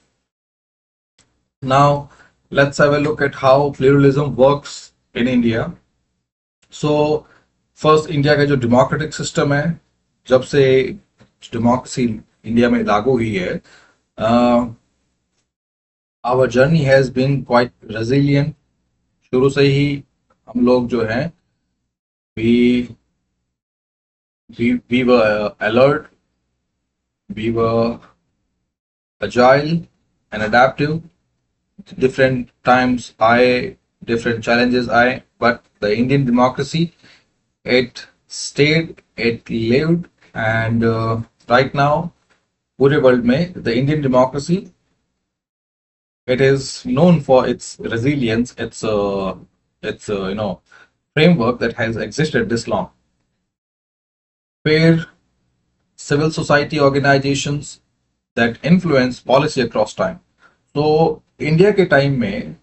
Now, let's have a look at how pluralism works in India. So, first India का जो democratic system है, जब से democracy India में लागू हुई है, our journey has been quite resilient. शुरू से ही हम लोग जो हैं, we we were alert, we were agile and adaptive. Different times different challenges but the Indian democracy, it stayed, it lived, and right now पूरे वर्ल्ड में the Indian democracy, it is known for its resilience, its framework that has existed this long. Where civil society organizations that influence policy across time. तो India के time में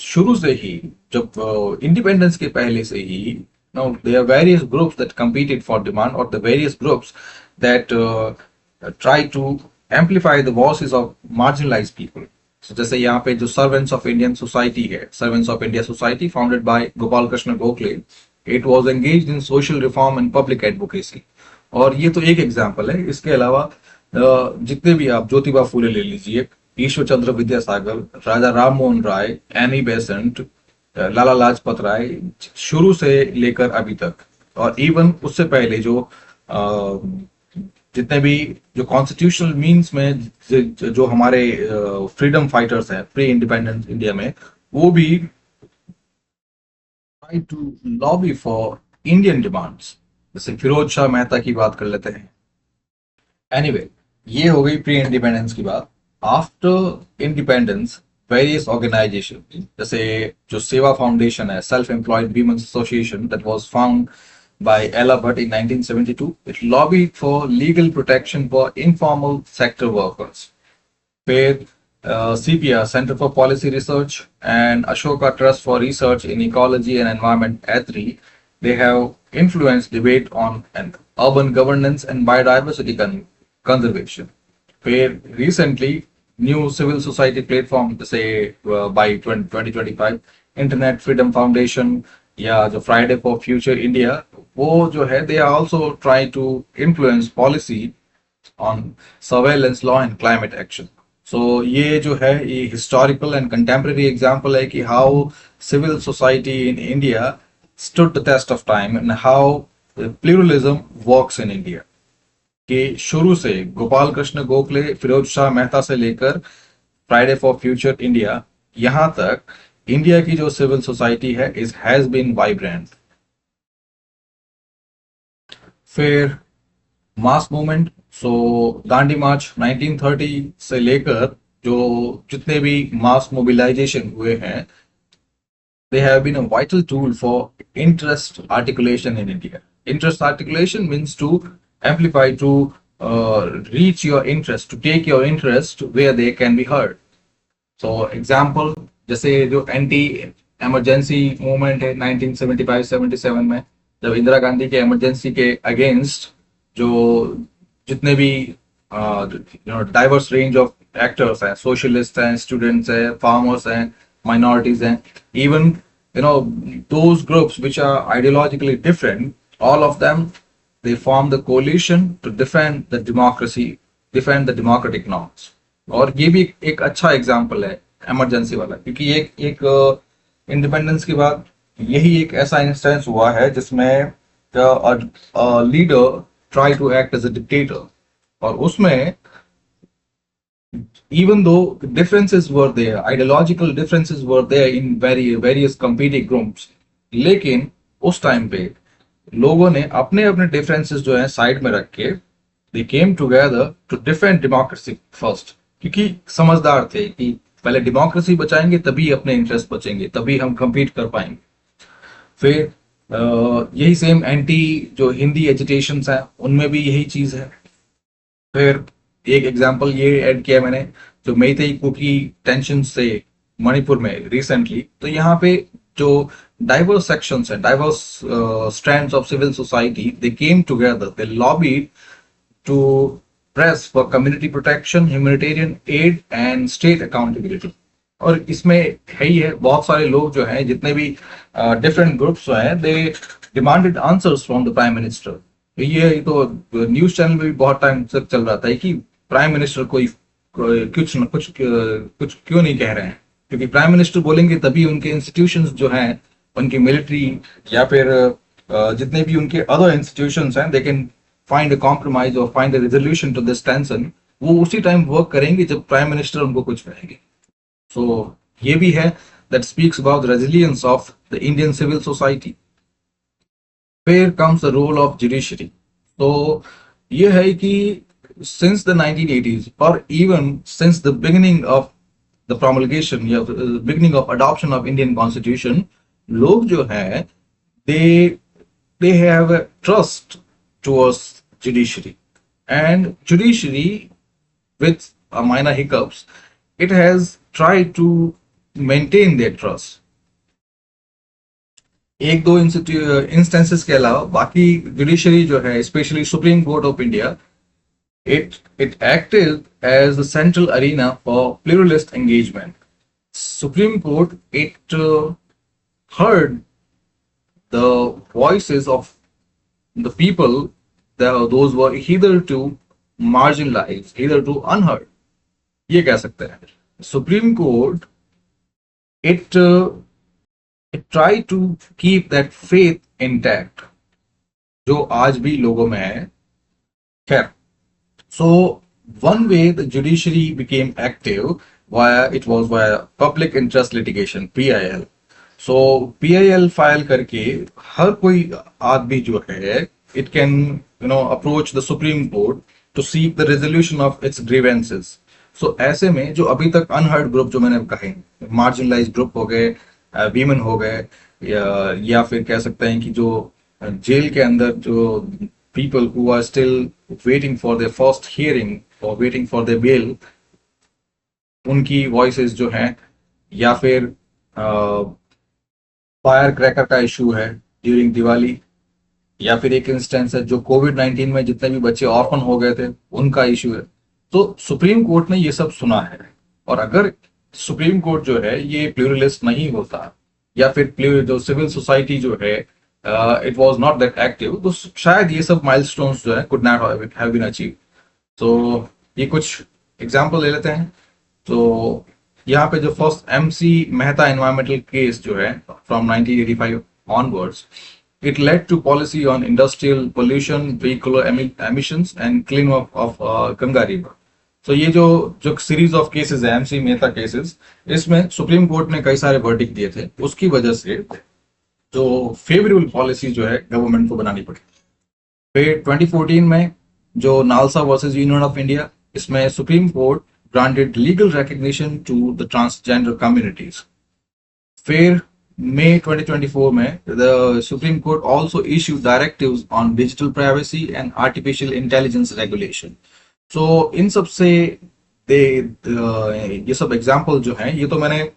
शुरू से ही, जब independence के पहले से ही, now there are various groups that competed for demand, or the various groups that try to amplify the voices of marginalized people. So जैसे यहाँ पे जो सर्वेंट्स ऑफ इंडियन सोसाइटी है, servants of India society founded by Gopal Krishna Gokhale, it was engaged in social reform and public advocacy. और ये तो एक example है. इसके अलावा जितने भी आप ज्योतिबा फूले ले लीजिए, ईश्वर चंद्र विद्यासागर, राजा राम मोहन राय, एनी बेसेंट, लाला लाजपत राय, शुरू से लेकर अभी तक, और इवन उससे पहले जो जितने भी जो कॉन्स्टिट्यूशनल मीन्स में जो हमारे फ्रीडम फाइटर्स हैं प्री इंडिपेंडेंस इंडिया में, वो भी try to lobby for Indian demands. जैसे फिरोज शाह मेहता की बात कर लेते हैं. एनीवे, ये हो गई प्री इंडिपेंडेंस की बात. आफ्टर इंडिपेंडेंस वेरियस ऑर्गेनाइजेशन, जैसे जो सेवा फाउंडेशन है, self employed women's association, that was found by Ella Bhatt in 1972. It lobbied for legal protection for informal sector workers. Where CPR, Center for Policy Research, and Ashoka Trust for Research in Ecology and Environment, ATRI, they have influenced debate on urban governance and biodiversity conservation. Where recently, new civil society platform, say by 2025, Internet Freedom Foundation, या जो Friday for future India, वो जो है they are also try to influence policy on surveillance law and climate action. So ये जो है, ये historical and contemporary example है कि how civil society in India stood the test of time and how pluralism works in India. कि शुरू से गोपाल कृष्ण गोखले, फिरोज शाह मेहता से लेकर फ्राइडे फॉर फ्यूचर इंडिया, यहां तक इंडिया की जो सिविल सोसाइटी है इज हैज बीन वाइब्रेंट. फिर मास मूवमेंट. सो दांडी मार्च 1930 से लेकर जो जितने भी मास मोबिलाइजेशन हुए हैं, they have been a vital tool for interest articulation in India. Interest articulation means to amplify, to reach your interest, to take your interest where they can be heard. So example, जैसे जो anti emergency movement है 1975-77 में, जब इंदिरा गांधी के emergency के against जो जितने भी डाइवर्स रेंज ऑफ एक्टर्स हैं, सोशलिस्ट हैं, स्टूडेंट्स हैं, फार्मर्स हैं, माइनॉरिटीज हैं, even those groups which are ideologically different, all of them, they form the coalition to defend the democracy, defend the democratic norms. और ये भी एक अच्छा एग्जाम्पल है इमरजेंसी वाला, क्योंकि एक इंडिपेंडेंस के बाद यही एक ऐसा इंस्टेंस हुआ है जिसमें leader try to act as a dictator, और उसमें even though differences were there, ideological differences were there in various competing groups, लेकिन उस टाइम पे लोगों ने अपने अपने डिफरेंसेस जो हैं साइड में रख के they came together to defend democracy first, क्योंकि समझदार थे कि पहले डेमोक्रेसी बचाएंगे तभी अपने इंटरेस्ट बचेंगे, तभी हम compete कर पाएंगे. फिर यही सेम एंटी जो हिंदी एजिटेशंस हैं उनमें भी यही चीज है. फिर एक एग्जांपल ये ऐड किया मैंने, जो मेइतेई कुकी टेंशन से मणिपुर में रिसेंटली, तो यहाँ पे जो diverse sections and diverse strands of civil society, they came together, they lobbied to press for community protection, humanitarian aid and state accountability. और इसमें है ही है, बहुत सारे लोग जो हैं, जितने भी डिफरेंट ग्रुप्स हैं, they demanded answers from the prime minister. ये तो न्यूज चैनल में भी बहुत टाइम से चल रहा था कि प्राइम मिनिस्टर कुछ न कुछ कुछ क्यों नहीं कह रहे हैं, क्योंकि प्राइम मिनिस्टर बोलेंगे तभी उनके इंस्टीट्यूशंस जो हैं, उनकी मिलिट्री या फिर जितने भी उनके अदर इंस्टीट्यूशंस हैं, they can find a compromise और find a resolution to this tension. वो उसी टाइम वर्क करेंगे जब प्राइम मिनिस्टर उनको कुछ कहेंगे. सो ये भी है, that speaks about the resilience of the Indian civil society. फिर comes the role of judiciary. तो ये है कि since the 1980s or even since the beginning of the promulgation या beginning of adoption of Indian Constitution, लोग जो है they have a trust towards judiciary, and judiciary with a minor hiccups, it has tried to maintain their trust. एक दो instances के अलावा बाकी judiciary जो है, specially supreme court of India, it acted as the central arena for pluralist engagement. Supreme Court, it heard the voices of the people, those were either to marginalized, either to unheard. ये कह सकते हैं. Supreme Court, it tried to keep that faith intact, जो आज भी लोगों में है. खैर, so one way the judiciary became active via public interest litigation, PIL. So PIL file करके हर कोई आदमी जो है, it can approach the Supreme Court to seek the resolution of its grievances. So ऐसे में जो अभी तक unheard group जो मैंने कहे, marginalized group हो गए, women हो गए, या फिर कह सकते हैं कि जो जेल के अंदर जो people who are still waiting for their first hearing or waiting for their bail, उनकी voices जो हैं, या फिर फायर क्रैकर का इशू है ड्यूरिंग दिवाली, या फिर एक इंस्टेंस है जो कोविड-19 में जितने भी बच्चे ऑर्फन हो गए थे, उनका इशू है. तो सुप्रीम कोर्ट ने ये सब सुना है. और अगर सुप्रीम कोर्ट जो है ये प्लूरलिस्ट नहीं होता, या फिर जो सिविल सोसाइटी जो है it was not that active, तो शायद ये सब milestones जो है could not have been achieved. So ये कुछ एग्जाम्पल ले लेते हैं. तो यहाँ पे जो first MC Mehta environmental case जो है from 1985 onwards, it led to policy on industrial pollution, vehicular emissions and clean up of Ganga river. So ये जो सीरीज ऑफ केसेस है, MC मेहता केसेस, इसमें सुप्रीम कोर्ट ने कई सारे वर्डिक्ट दिए थे. उसकी वजह से जो फेवरेबल पॉलिसी जो है गवर्नमेंट को बनानी पड़ी. फिर 2014 में जो NALSA versus Union of India, इसमें Supreme Court granted legal recognition to the transgender communities. फिर मई 2024 में the Supreme Court also issued directives on digital privacy and artificial intelligence regulation. So इन सब से ये सब एग्जाम्पल जो हैं, ये तो मैंने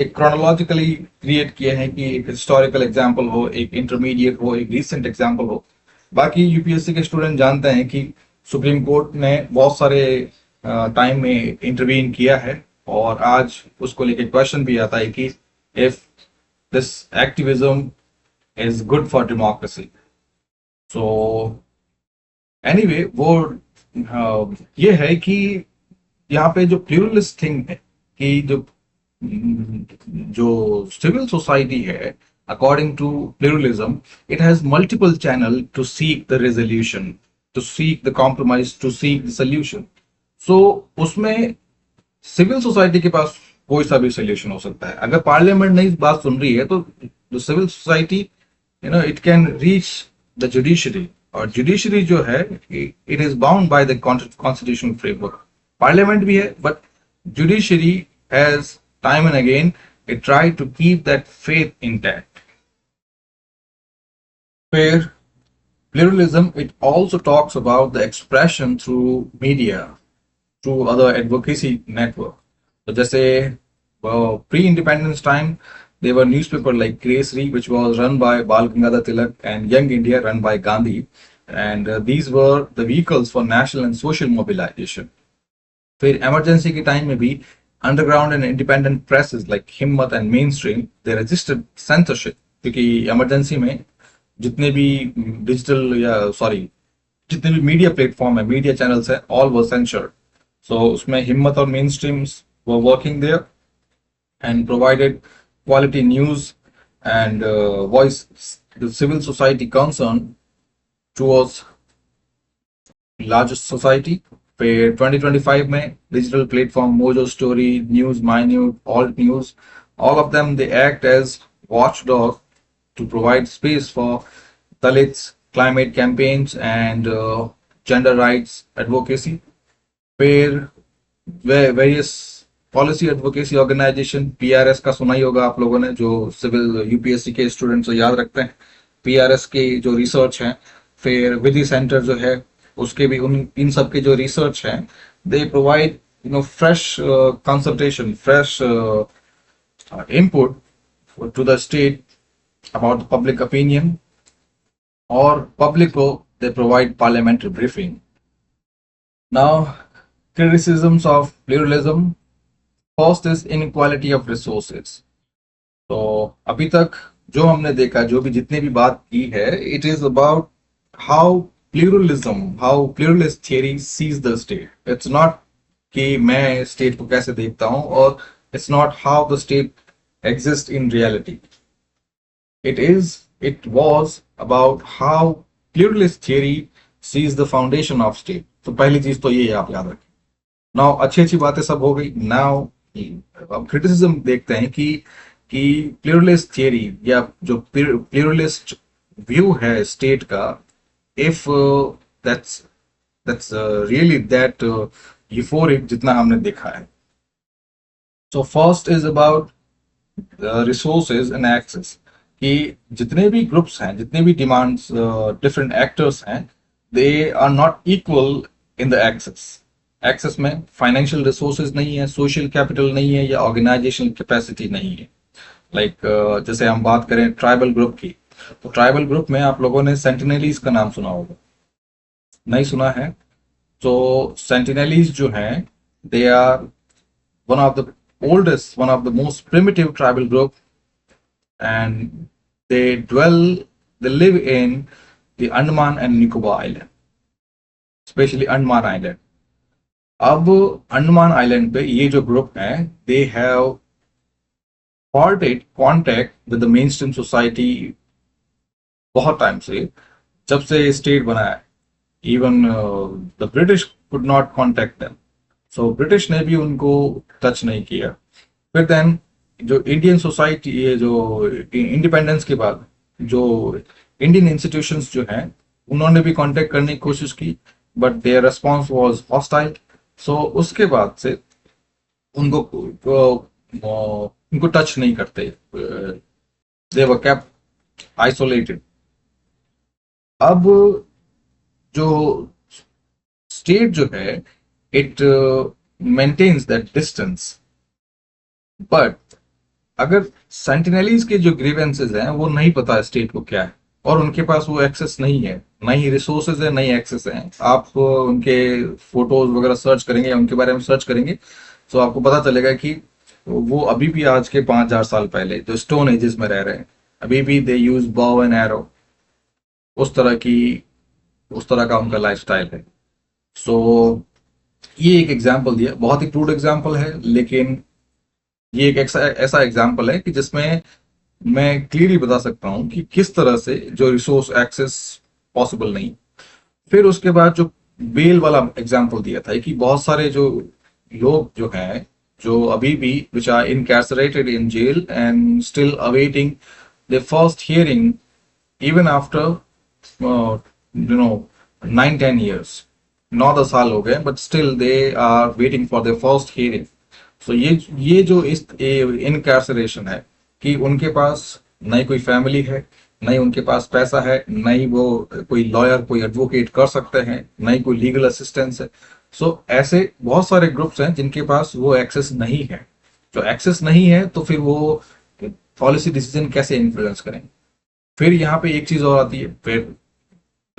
एक क्रोनोलॉजिकली क्रिएट किए हैं कि एक हिस्टोरिकल एग्जाम्पल हो, एक इंटरमीडिएट हो, एक रिसेंट एग्जाम्पल हो. बाकी यूपीएससी के स्टूडेंट जानते हैं कि सुप्रीम कोर्ट ने बहुत सारे टाइम में इंटरवीन किया है, और आज उसको लेके क्वेश्चन भी आता है कि if this activism is good for democracy. So anyway, वो ये है कि यहाँ पे जो प्लूरलिस्ट थिंग है कि जो सिविल सोसाइटी है, according to pluralism, it has multiple channels to seek the resolution, to seek the compromise, to seek the solution. So उसमें सिविल सोसाइटी के पास कोई सा भी सोल्यूशन हो सकता है. अगर पार्लियामेंट नहीं बात सुन रही है तो civil society it can reach the judiciary, और जुडिशरी जो है it is bound by the constitutional framework. Parliament भी है, but judiciary has time and again it tried to keep that faith intact. Where pluralism, it also talks about the expression through media, through other advocacy network. So जैसे pre-independence time There were newspaper like Kresri, which was run by Bal Gangadhar Tilak, and Young India, run by Gandhi, and these were the vehicles for national and social mobilization. फिर emergency के time में भी underground and independent presses like Himmat and Mainstream they registered censorship, क्योंकि emergency में जितने भी digital या sorry जितने भी मीडिया प्लेटफॉर्म है, मीडिया चैनल्स है, ऑल वर सेंसर्ड. सो उसमें हिम्मत और Mainstreams were working there and provided quality news and voice the civil society concern towards largest society. फिर 2025 में digital platform Mojo Story, News Minute, Alt News, all of them they act as watchdog to provide space for Dalits, climate campaigns and gender rights advocacy. फिर various policy advocacy organization, PRS का सुना ही होगा आप लोगों ने, जो civil UPSC के students याद रखते हैं. पीआरएस की जो रिसर्च है, फिर विधि सेंटर जो है उसके भी इन सब के जो रिसर्च है, they provide fresh consultation, fresh input to the state about public opinion, और पब्लिक को they provide parliamentary briefing. Now criticisms of pluralism. First is inequality of resources. तो अभी तक जो हमने देखा, जो भी जितने भी बात की है, it is about how pluralist theory sees the state. It's not कि मैं state को कैसे देखता हूँ, और it's not how the state exists in reality. It was about how pluralist theory sees the foundation of state. तो पहली चीज तो ये आप याद रखें. नाउ अच्छी बातें सब हो गई. नाउ अब क्रिटिसिज्म देखते हैं कि प्लूरलिस्ट थियरी या जो प्लूरलिस्ट व्यू है स्टेट का, if that's really that euphoric जितना हमने देखा है. So first is about resources and access, कि जितने भी ग्रुप्स हैं, जितने भी डिमांड्स, डिफरेंट एक्टर्स हैं, they are not equal in the access में फाइनेंशियल रिसोर्सेज नहीं है, सोशल कैपिटल नहीं है, या ऑर्गेनाइजेशनल कैपेसिटी नहीं है. लाइक जैसे हम बात करें ट्राइबल ग्रुप की, तो ट्राइबल ग्रुप में आप लोगों ने सेंटिनलीज का नाम सुना होगा, नहीं सुना है? तो सेंटिनलीज जो हैं, they are one of the oldest, one of the most primitive tribal group, and they live in the Andaman and Nicobar island, specially Andaman island. अब अंडमान आइलैंड पे ये जो ग्रुप है, they have contact with the mainstream society बहुत time से, जब से state बना है. Even the British could not contact them, so British ने भी उनको टच नहीं किया. फिर देन जो इंडियन सोसाइटी, ये जो इंडिपेंडेंस के बाद जो इंडियन इंस्टीट्यूशंस जो हैं, उन्होंने भी कॉन्टेक्ट करने की कोशिश की, but their response was hostile. So उसके बाद से उनको टच नहीं करते, दे वर केप्ट आइसोलेटेड. अब जो स्टेट जो है, it maintains that distance, but अगर सेंटिनलीज के जो ग्रीवेंसेज हैं, वो नहीं पता स्टेट को क्या है, और उनके पास वो एक्सेस नहीं है, ना ही रिसोर्सेज है, ना ही एक्सेस है. आप उनके फोटोज वगैरह सर्च करेंगे या उनके बारे में सर्च करेंगे, तो आपको पता चलेगा कि वो अभी भी आज के 5000 साल पहले जो स्टोन एजेस में रह रहे हैं, अभी भी दे यूज बॉव एंड एरो, उस तरह का उनका लाइफस्टाइल है. सो ये एक एग्जाम्पल दिया, बहुत ही क्रूड एग्जाम्पल है, लेकिन ये एक ऐसा एग्जाम्पल है कि जिसमें मैं क्लियरली बता सकता हूं कि किस तरह से जो रिसोर्स एक्सेस पॉसिबल नहीं. फिर उसके बाद जो बेल वाला एग्जांपल दिया था कि बहुत सारे जो लोग जो हैं, जो अभी भी which are incarcerated in jail and still awaiting the first hearing even after 9-10 years, 9-10 साल हो गए, but still they are waiting for the first hearing. So ये जो इस इनकैर्सरेशन है, कि उनके पास न ही कोई फैमिली है, न ही उनके पास पैसा है, न ही वो कोई लॉयर, कोई एडवोकेट कर सकते हैं, न ही कोई लीगल असिस्टेंस है. सो ऐसे बहुत सारे ग्रुप्स हैं जिनके पास वो एक्सेस नहीं है. जो एक्सेस नहीं है, तो फिर वो पॉलिसी डिसीजन कैसे इन्फ्लुएंस करें। फिर यहाँ पे एक चीज और आती है, फिर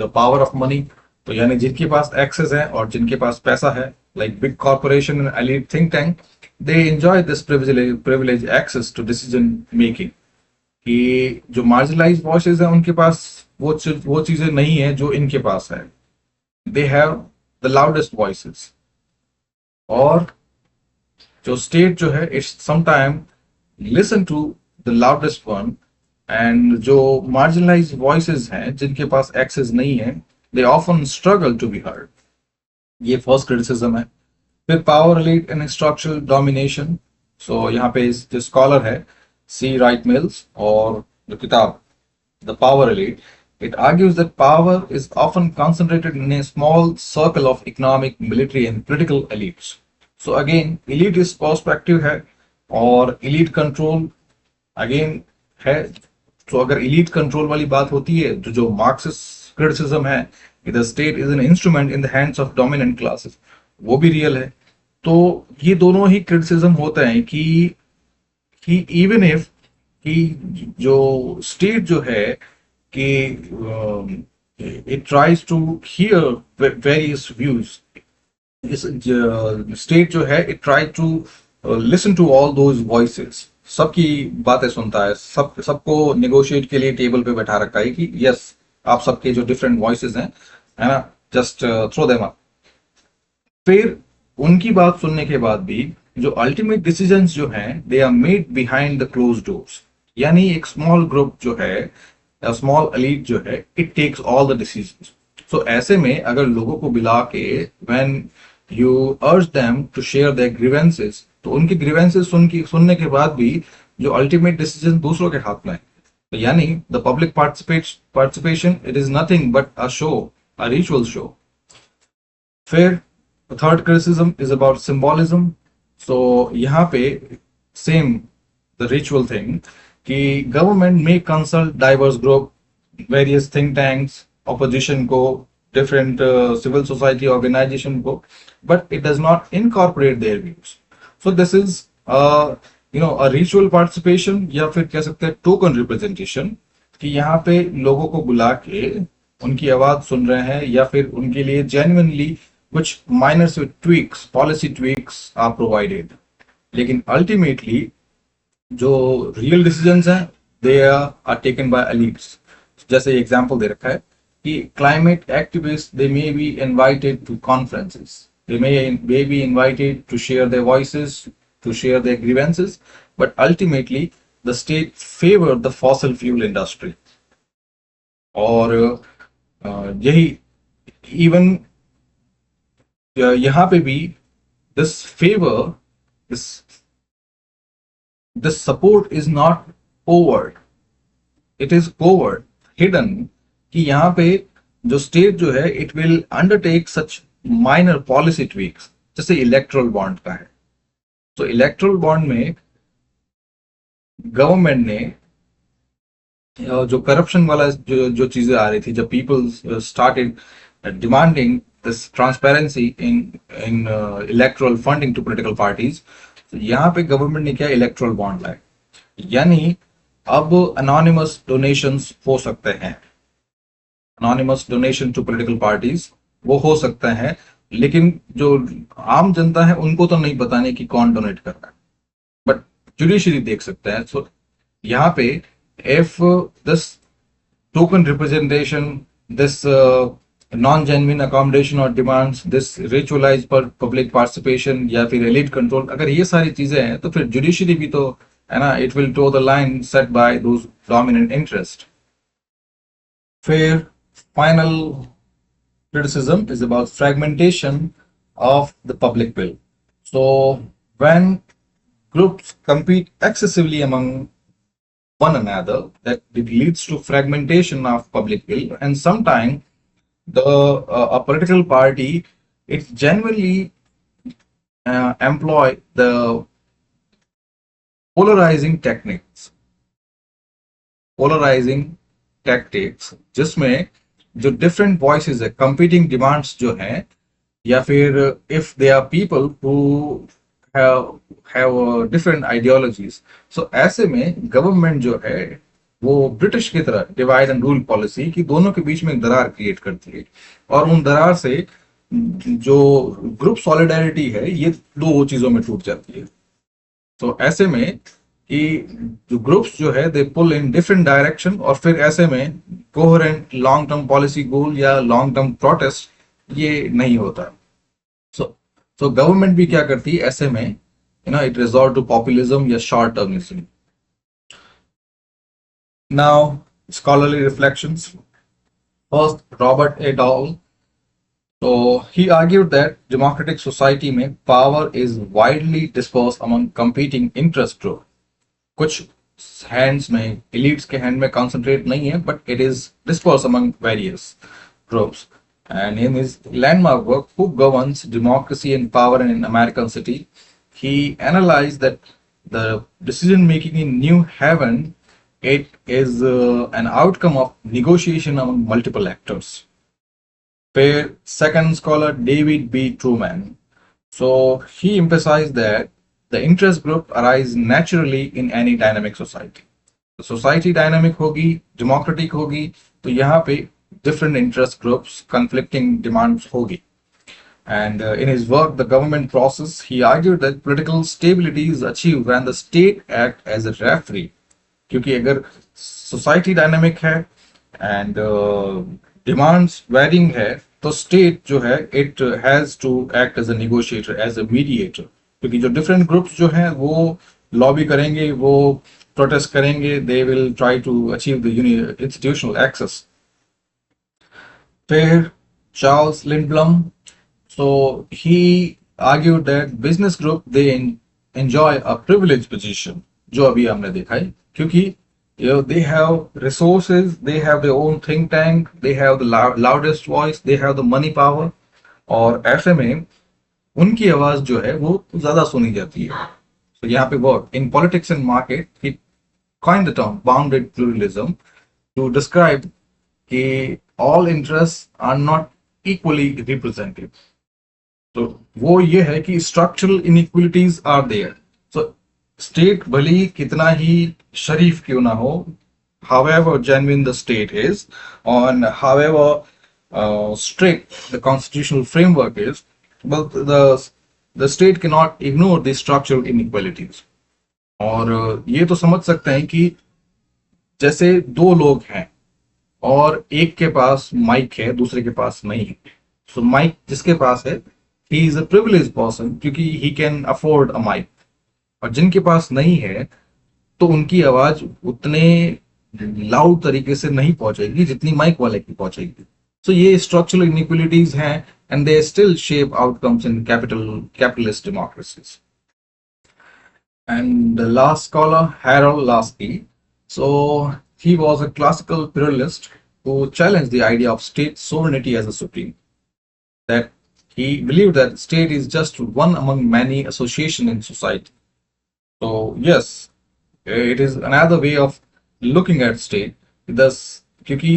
द पावर ऑफ मनी। तो यानी जिनके पास एक्सेस है और जिनके पास पैसा है, like big corporation and elite think tank, they enjoy this privilege access to decision making. कि जो मार्जिनलाइज वॉइसेस हैं उनके पास वो चीजें नहीं है जो इनके पास है। They have the loudest voices. और जो स्टेट जो है it's sometime listen to the loudest one, and जो मार्जिनलाइज वॉइसेस हैं जिनके पास एक्सेस नहीं है, they often struggle to be heard. ये फर्स्ट क्रिटिसिज्म है। फिर power elite and structural domination. So यहाँ पे जो स्कॉलर है सी राइट मिल्स, और जो किताब the power elite, it argues that power is often concentrated in a small circle of economic, military and political elites. So again, elitist perspective है और elite control again है। तो अगर elite control वाली बात होती है, जो Marxist criticism है कि the state is an instrument in the hands of dominant classes, वो भी रियल है। तो ये दोनों ही criticism होते हैं कि even if कि जो state जो है कि it tries to hear various views, इस स्टेट जो है it tries to listen to all those voices, सबकी बातें सुनता है, सबको नेगोशिएट के लिए टेबल पे बैठा रखा है कि यस आप सबके जो डिफरेंट वॉइसेस हैं, है ना, जस्ट थ्रो देम अप। फिर उनकी बात सुनने के बाद भी जो अल्टीमेट डिसीजंस जो हैं they are made behind the close doors. यानी एक स्मॉल ग्रुप जो है, स्मॉल एलीट जो है, it takes all the decisions. So ऐसे में अगर लोगों को बुला के when you urge them to share their grievances, तो उनके ग्रीवेंसेस सुनने के बाद भी जो अल्टीमेट डिसीजन दूसरों के हाथ में है। तो यानी the public participation it is nothing but a show, a ritual show. फिर third criticism is about symbolism. So यहाँ पे सेम द रिचुअल थिंग कि गवर्नमेंट में consult diverse group, various think tanks, opposition को, डिफरेंट सिविल सोसाइटी ऑर्गेनाइजेशन को, but it does not incorporate their views. So this is a ritual participation, या फिर कह सकते हैं टोकन रिप्रेजेंटेशन, कि यहाँ पे लोगों को बुला के उनकी आवाज सुन रहे हैं, या फिर उनके लिए जेन्युइनली कुछ माइनर से tweaks, policy tweaks are provided. लेकिन अल्टीमेटली जो रियल डिसीजंस हैं they are taken by elites. जैसे एग्जांपल दे रखा है कि climate activist they may be invited to conferences, they may be invited to share their voices, to share their grievances, but ultimately the state favour the fossil fuel industry. और यही even यहाँ पे भी this favour, this support is not overt, it is covert, hidden, कि यहाँ पे जो state जो है it will undertake such minor policy tweaks, जैसे इलेक्ट्रल बॉन्ड का है। तो इलेक्ट्रल बॉन्ड में गवर्नमेंट ने जो करप्शन वाला जो चीजें आ रही थी, जब people started demanding this transparency in electoral funding to political parties, यहाँ पे गवर्नमेंट ने क्या इलेक्ट्रल बॉन्ड लाए, यानी अब अनोनिमस डोनेशंस हो सकते हैं, anonymous donation to political parties वो हो सकते हैं, लेकिन जो आम जनता है उनको तो नहीं बताने कि कौन डोनेट कर रहा है, बट जुडिशरी देख सकते हैं। सो यहाँ पे if this token representation, this non-genuine accommodation और डिमांड्स, दिस रिचुअलाइज्ड पर पब्लिक पार्टिसिपेशन, या फिर एलीट कंट्रोल, अगर ये सारी चीजें हैं तो फिर जुडिशरी भी तो है ना, it will toe the line set by those dominant interest. फिर final criticism is about fragmentation of the public will. So when groups compete excessively among one another, that it leads to fragmentation of public will, and sometimes the a political party it genuinely employ the polarizing tactics, जिसमें जो different voices है, competing demands जो हैं, या फिर if they are people who have different ideologies. So ऐसे में government जो है वो ब्रिटिश की तरह डिवाइड एंड रूल पॉलिसी की दोनों के बीच में एक दरार क्रिएट करती है, और उन दरार से जो ग्रुप सॉलिडारिटी है ये दो चीजों में टूट जाती है। तो ऐसे में कि जो ग्रुप्स जो है दे पुल इन डिफरेंट डायरेक्शन, और फिर ऐसे में कोहेरेंट लॉन्ग टर्म पॉलिसी गोल या लॉन्ग टर्म प्रोटेस्ट ये नहीं होता। सो सो गवर्नमेंट भी क्या करती है ऐसे में, इट रिजॉर्ट टू पॉपुलिज्म या short termism. Now scholarly reflections. First, Robert A Dahl. So he argued that democratic society में power is widely dispersed among competing interest group. कुछ hands में elites के hand में concentrate नहीं है, but it is dispersed among various groups. And in his landmark work, Who Governs Democracy and Power in an American City, he analyzed that the decision making in New Haven, it is an outcome of negotiation among multiple actors. Where second scholar David B. Truman. So he emphasized that the interest group arise naturally in any dynamic society. तो society dynamic होगी, democratic होगी, तो यहाँ पे different interest groups, conflicting demands होगी. And in his work, The Government Process, he argued that political stability is achieved when the state act as a referee. क्योंकि अगर society dynamic है and demands varying है, तो state जो है it has to act as a negotiator, as a mediator, क्योंकि जो different groups जो हैं वो लॉबी करेंगे, वो प्रोटेस्ट करेंगे, they will try to achieve the institutional access. फिर Charles Lindblom, so he argued that business group they enjoy a privilege position, जो अभी हमने देखा है, क्योंकि they have resources, they have their own think tank, they have the loudest voice, they have the money power, और ऐसे में उनकी आवाज जो है वो ज्यादा सुनी जाती है। तो यहाँ पे work in politics and market, he coined the term bounded pluralism to describe कि all interests are not equally represented. तो वो ये है कि structural inequalities are there. So state भली कितना ही शरीफ क्यों ना हो, however genuine the state is, on however strict the constitutional framework is, but the state cannot ignore the structural inequalities. और ये तो समझ सकते हैं कि जैसे दो लोग हैं और एक के पास माइक है, दूसरे के पास नहीं है। सो माइक जिसके पास है, he is a privileged person क्योंकि he can afford a mic, और जिनके पास नहीं है तो उनकी आवाज उतने लाउड तरीके से नहीं पहुंचेगी जितनी माइक वाले की पहुंचेगी। सो ये स्ट्रक्चरल इनइक्वालिटीज हैं, and they still shape outcomes in capitalist democracies. And the last scholar Harold Laski, so he was a classical pluralist who challenged the idea of state sovereignty as a supreme, that he believed that state is just one among many associations in society. So yes, it is another way of looking at state. Thus, क्योंकि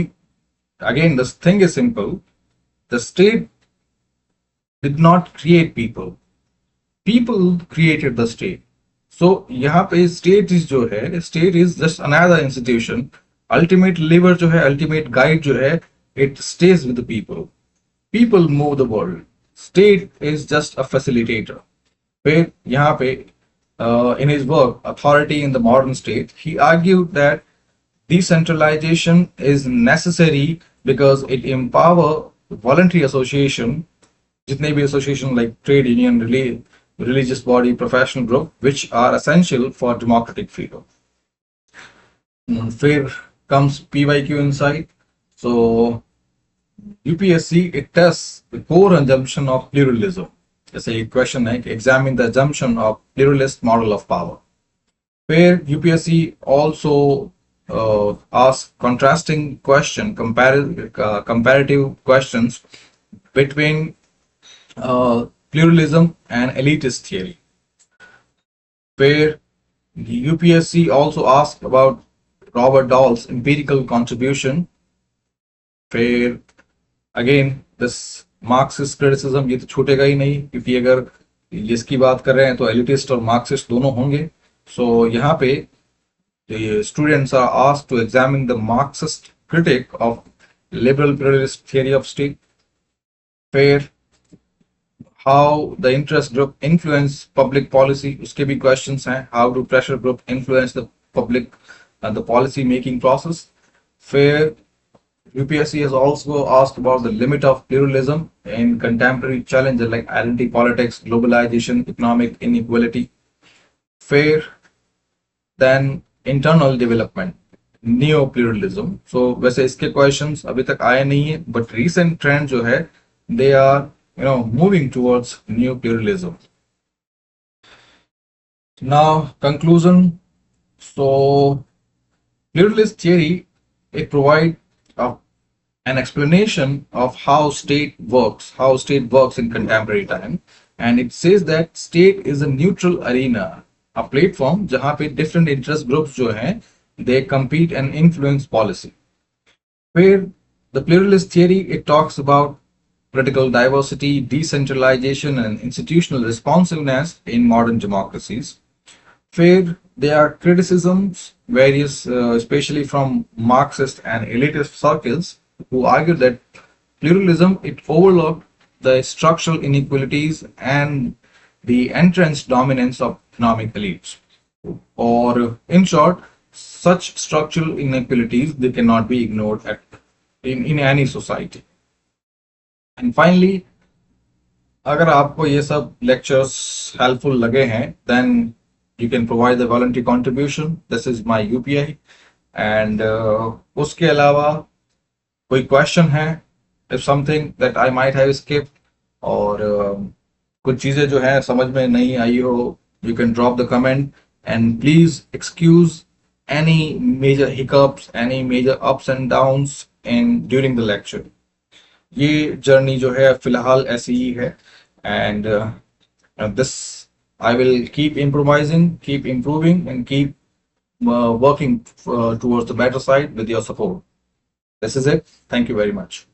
again the thing is simple, the state did not create people, people created the state. So यहाँ पे state is जो है, state is just another institution. Ultimate lever जो है, ultimate guide जो है, it stays with the people. People move the world. State is just a facilitator. फिर यहाँ पे in his work, Authority in the Modern State, he argued that decentralization is necessary because it empower voluntary association, jitne bhi association like trade union, religious body, professional group, which are essential for democratic freedom. Here comes PYQ insight. So UPSC, it tests the core assumption of pluralism. जैसे एक question है कि examine the assumption of pluralist model of power, where UPSC also asks contrasting comparative questions between pluralism and elitist theory, where UPSC also asks about Robert Dahl's empirical contribution, where again this Marxist criticism ये तो छूटेगा ही नहीं, क्योंकि अगर इसकी बात कर रहे हैं तो एलिटिस्ट और मार्क्सिस्ट दोनों होंगे. सो यहाँ पे the students are asked to examine the Marxist critique of liberal pluralist theory of state, where how the interest group influence public policy. उसके भी questions हैं. How do pressure group influence the public and the policy making process? Where UPSC has also asked about the limit of pluralism in contemporary challenges like identity politics, globalization, economic inequality. Where then internal development, neo pluralism. So वैसे इसके questions अभी तक आए नहीं है, but recent trend जो है they are moving towards neo pluralism. Now conclusion. So pluralist theory, it provides an explanation of how state works in contemporary time, and it says that state is a neutral arena, a platform जहाँ पे different interest groups जो हैं they compete and influence policy. Where the pluralist theory, it talks about political diversity, decentralization, and institutional responsiveness in modern democracies. Where there are criticisms, various, especially from Marxist and elitist circles, who argue that pluralism, it overlooked the structural inequalities and the entrenched dominance of economic elites. Or in short, such structural inequalities, they cannot be ignored in any society. And finally, अगर आपको ये सब lectures helpful लगे हैं, then you can provide the voluntary contribution. This is my UPI. And उसके अलावा कोई question है, if something that I might have skipped, और कुछ चीजें जो है समझ में नहीं आई हो, you can drop the comment, and please excuse any major hiccups, any major ups and downs during the lecture. ये जर्नी जो है फिलहाल ऐसी ही है, and this I will keep improvising, keep improving, and keep working towards the better side with your support. This is it. Thank you very much.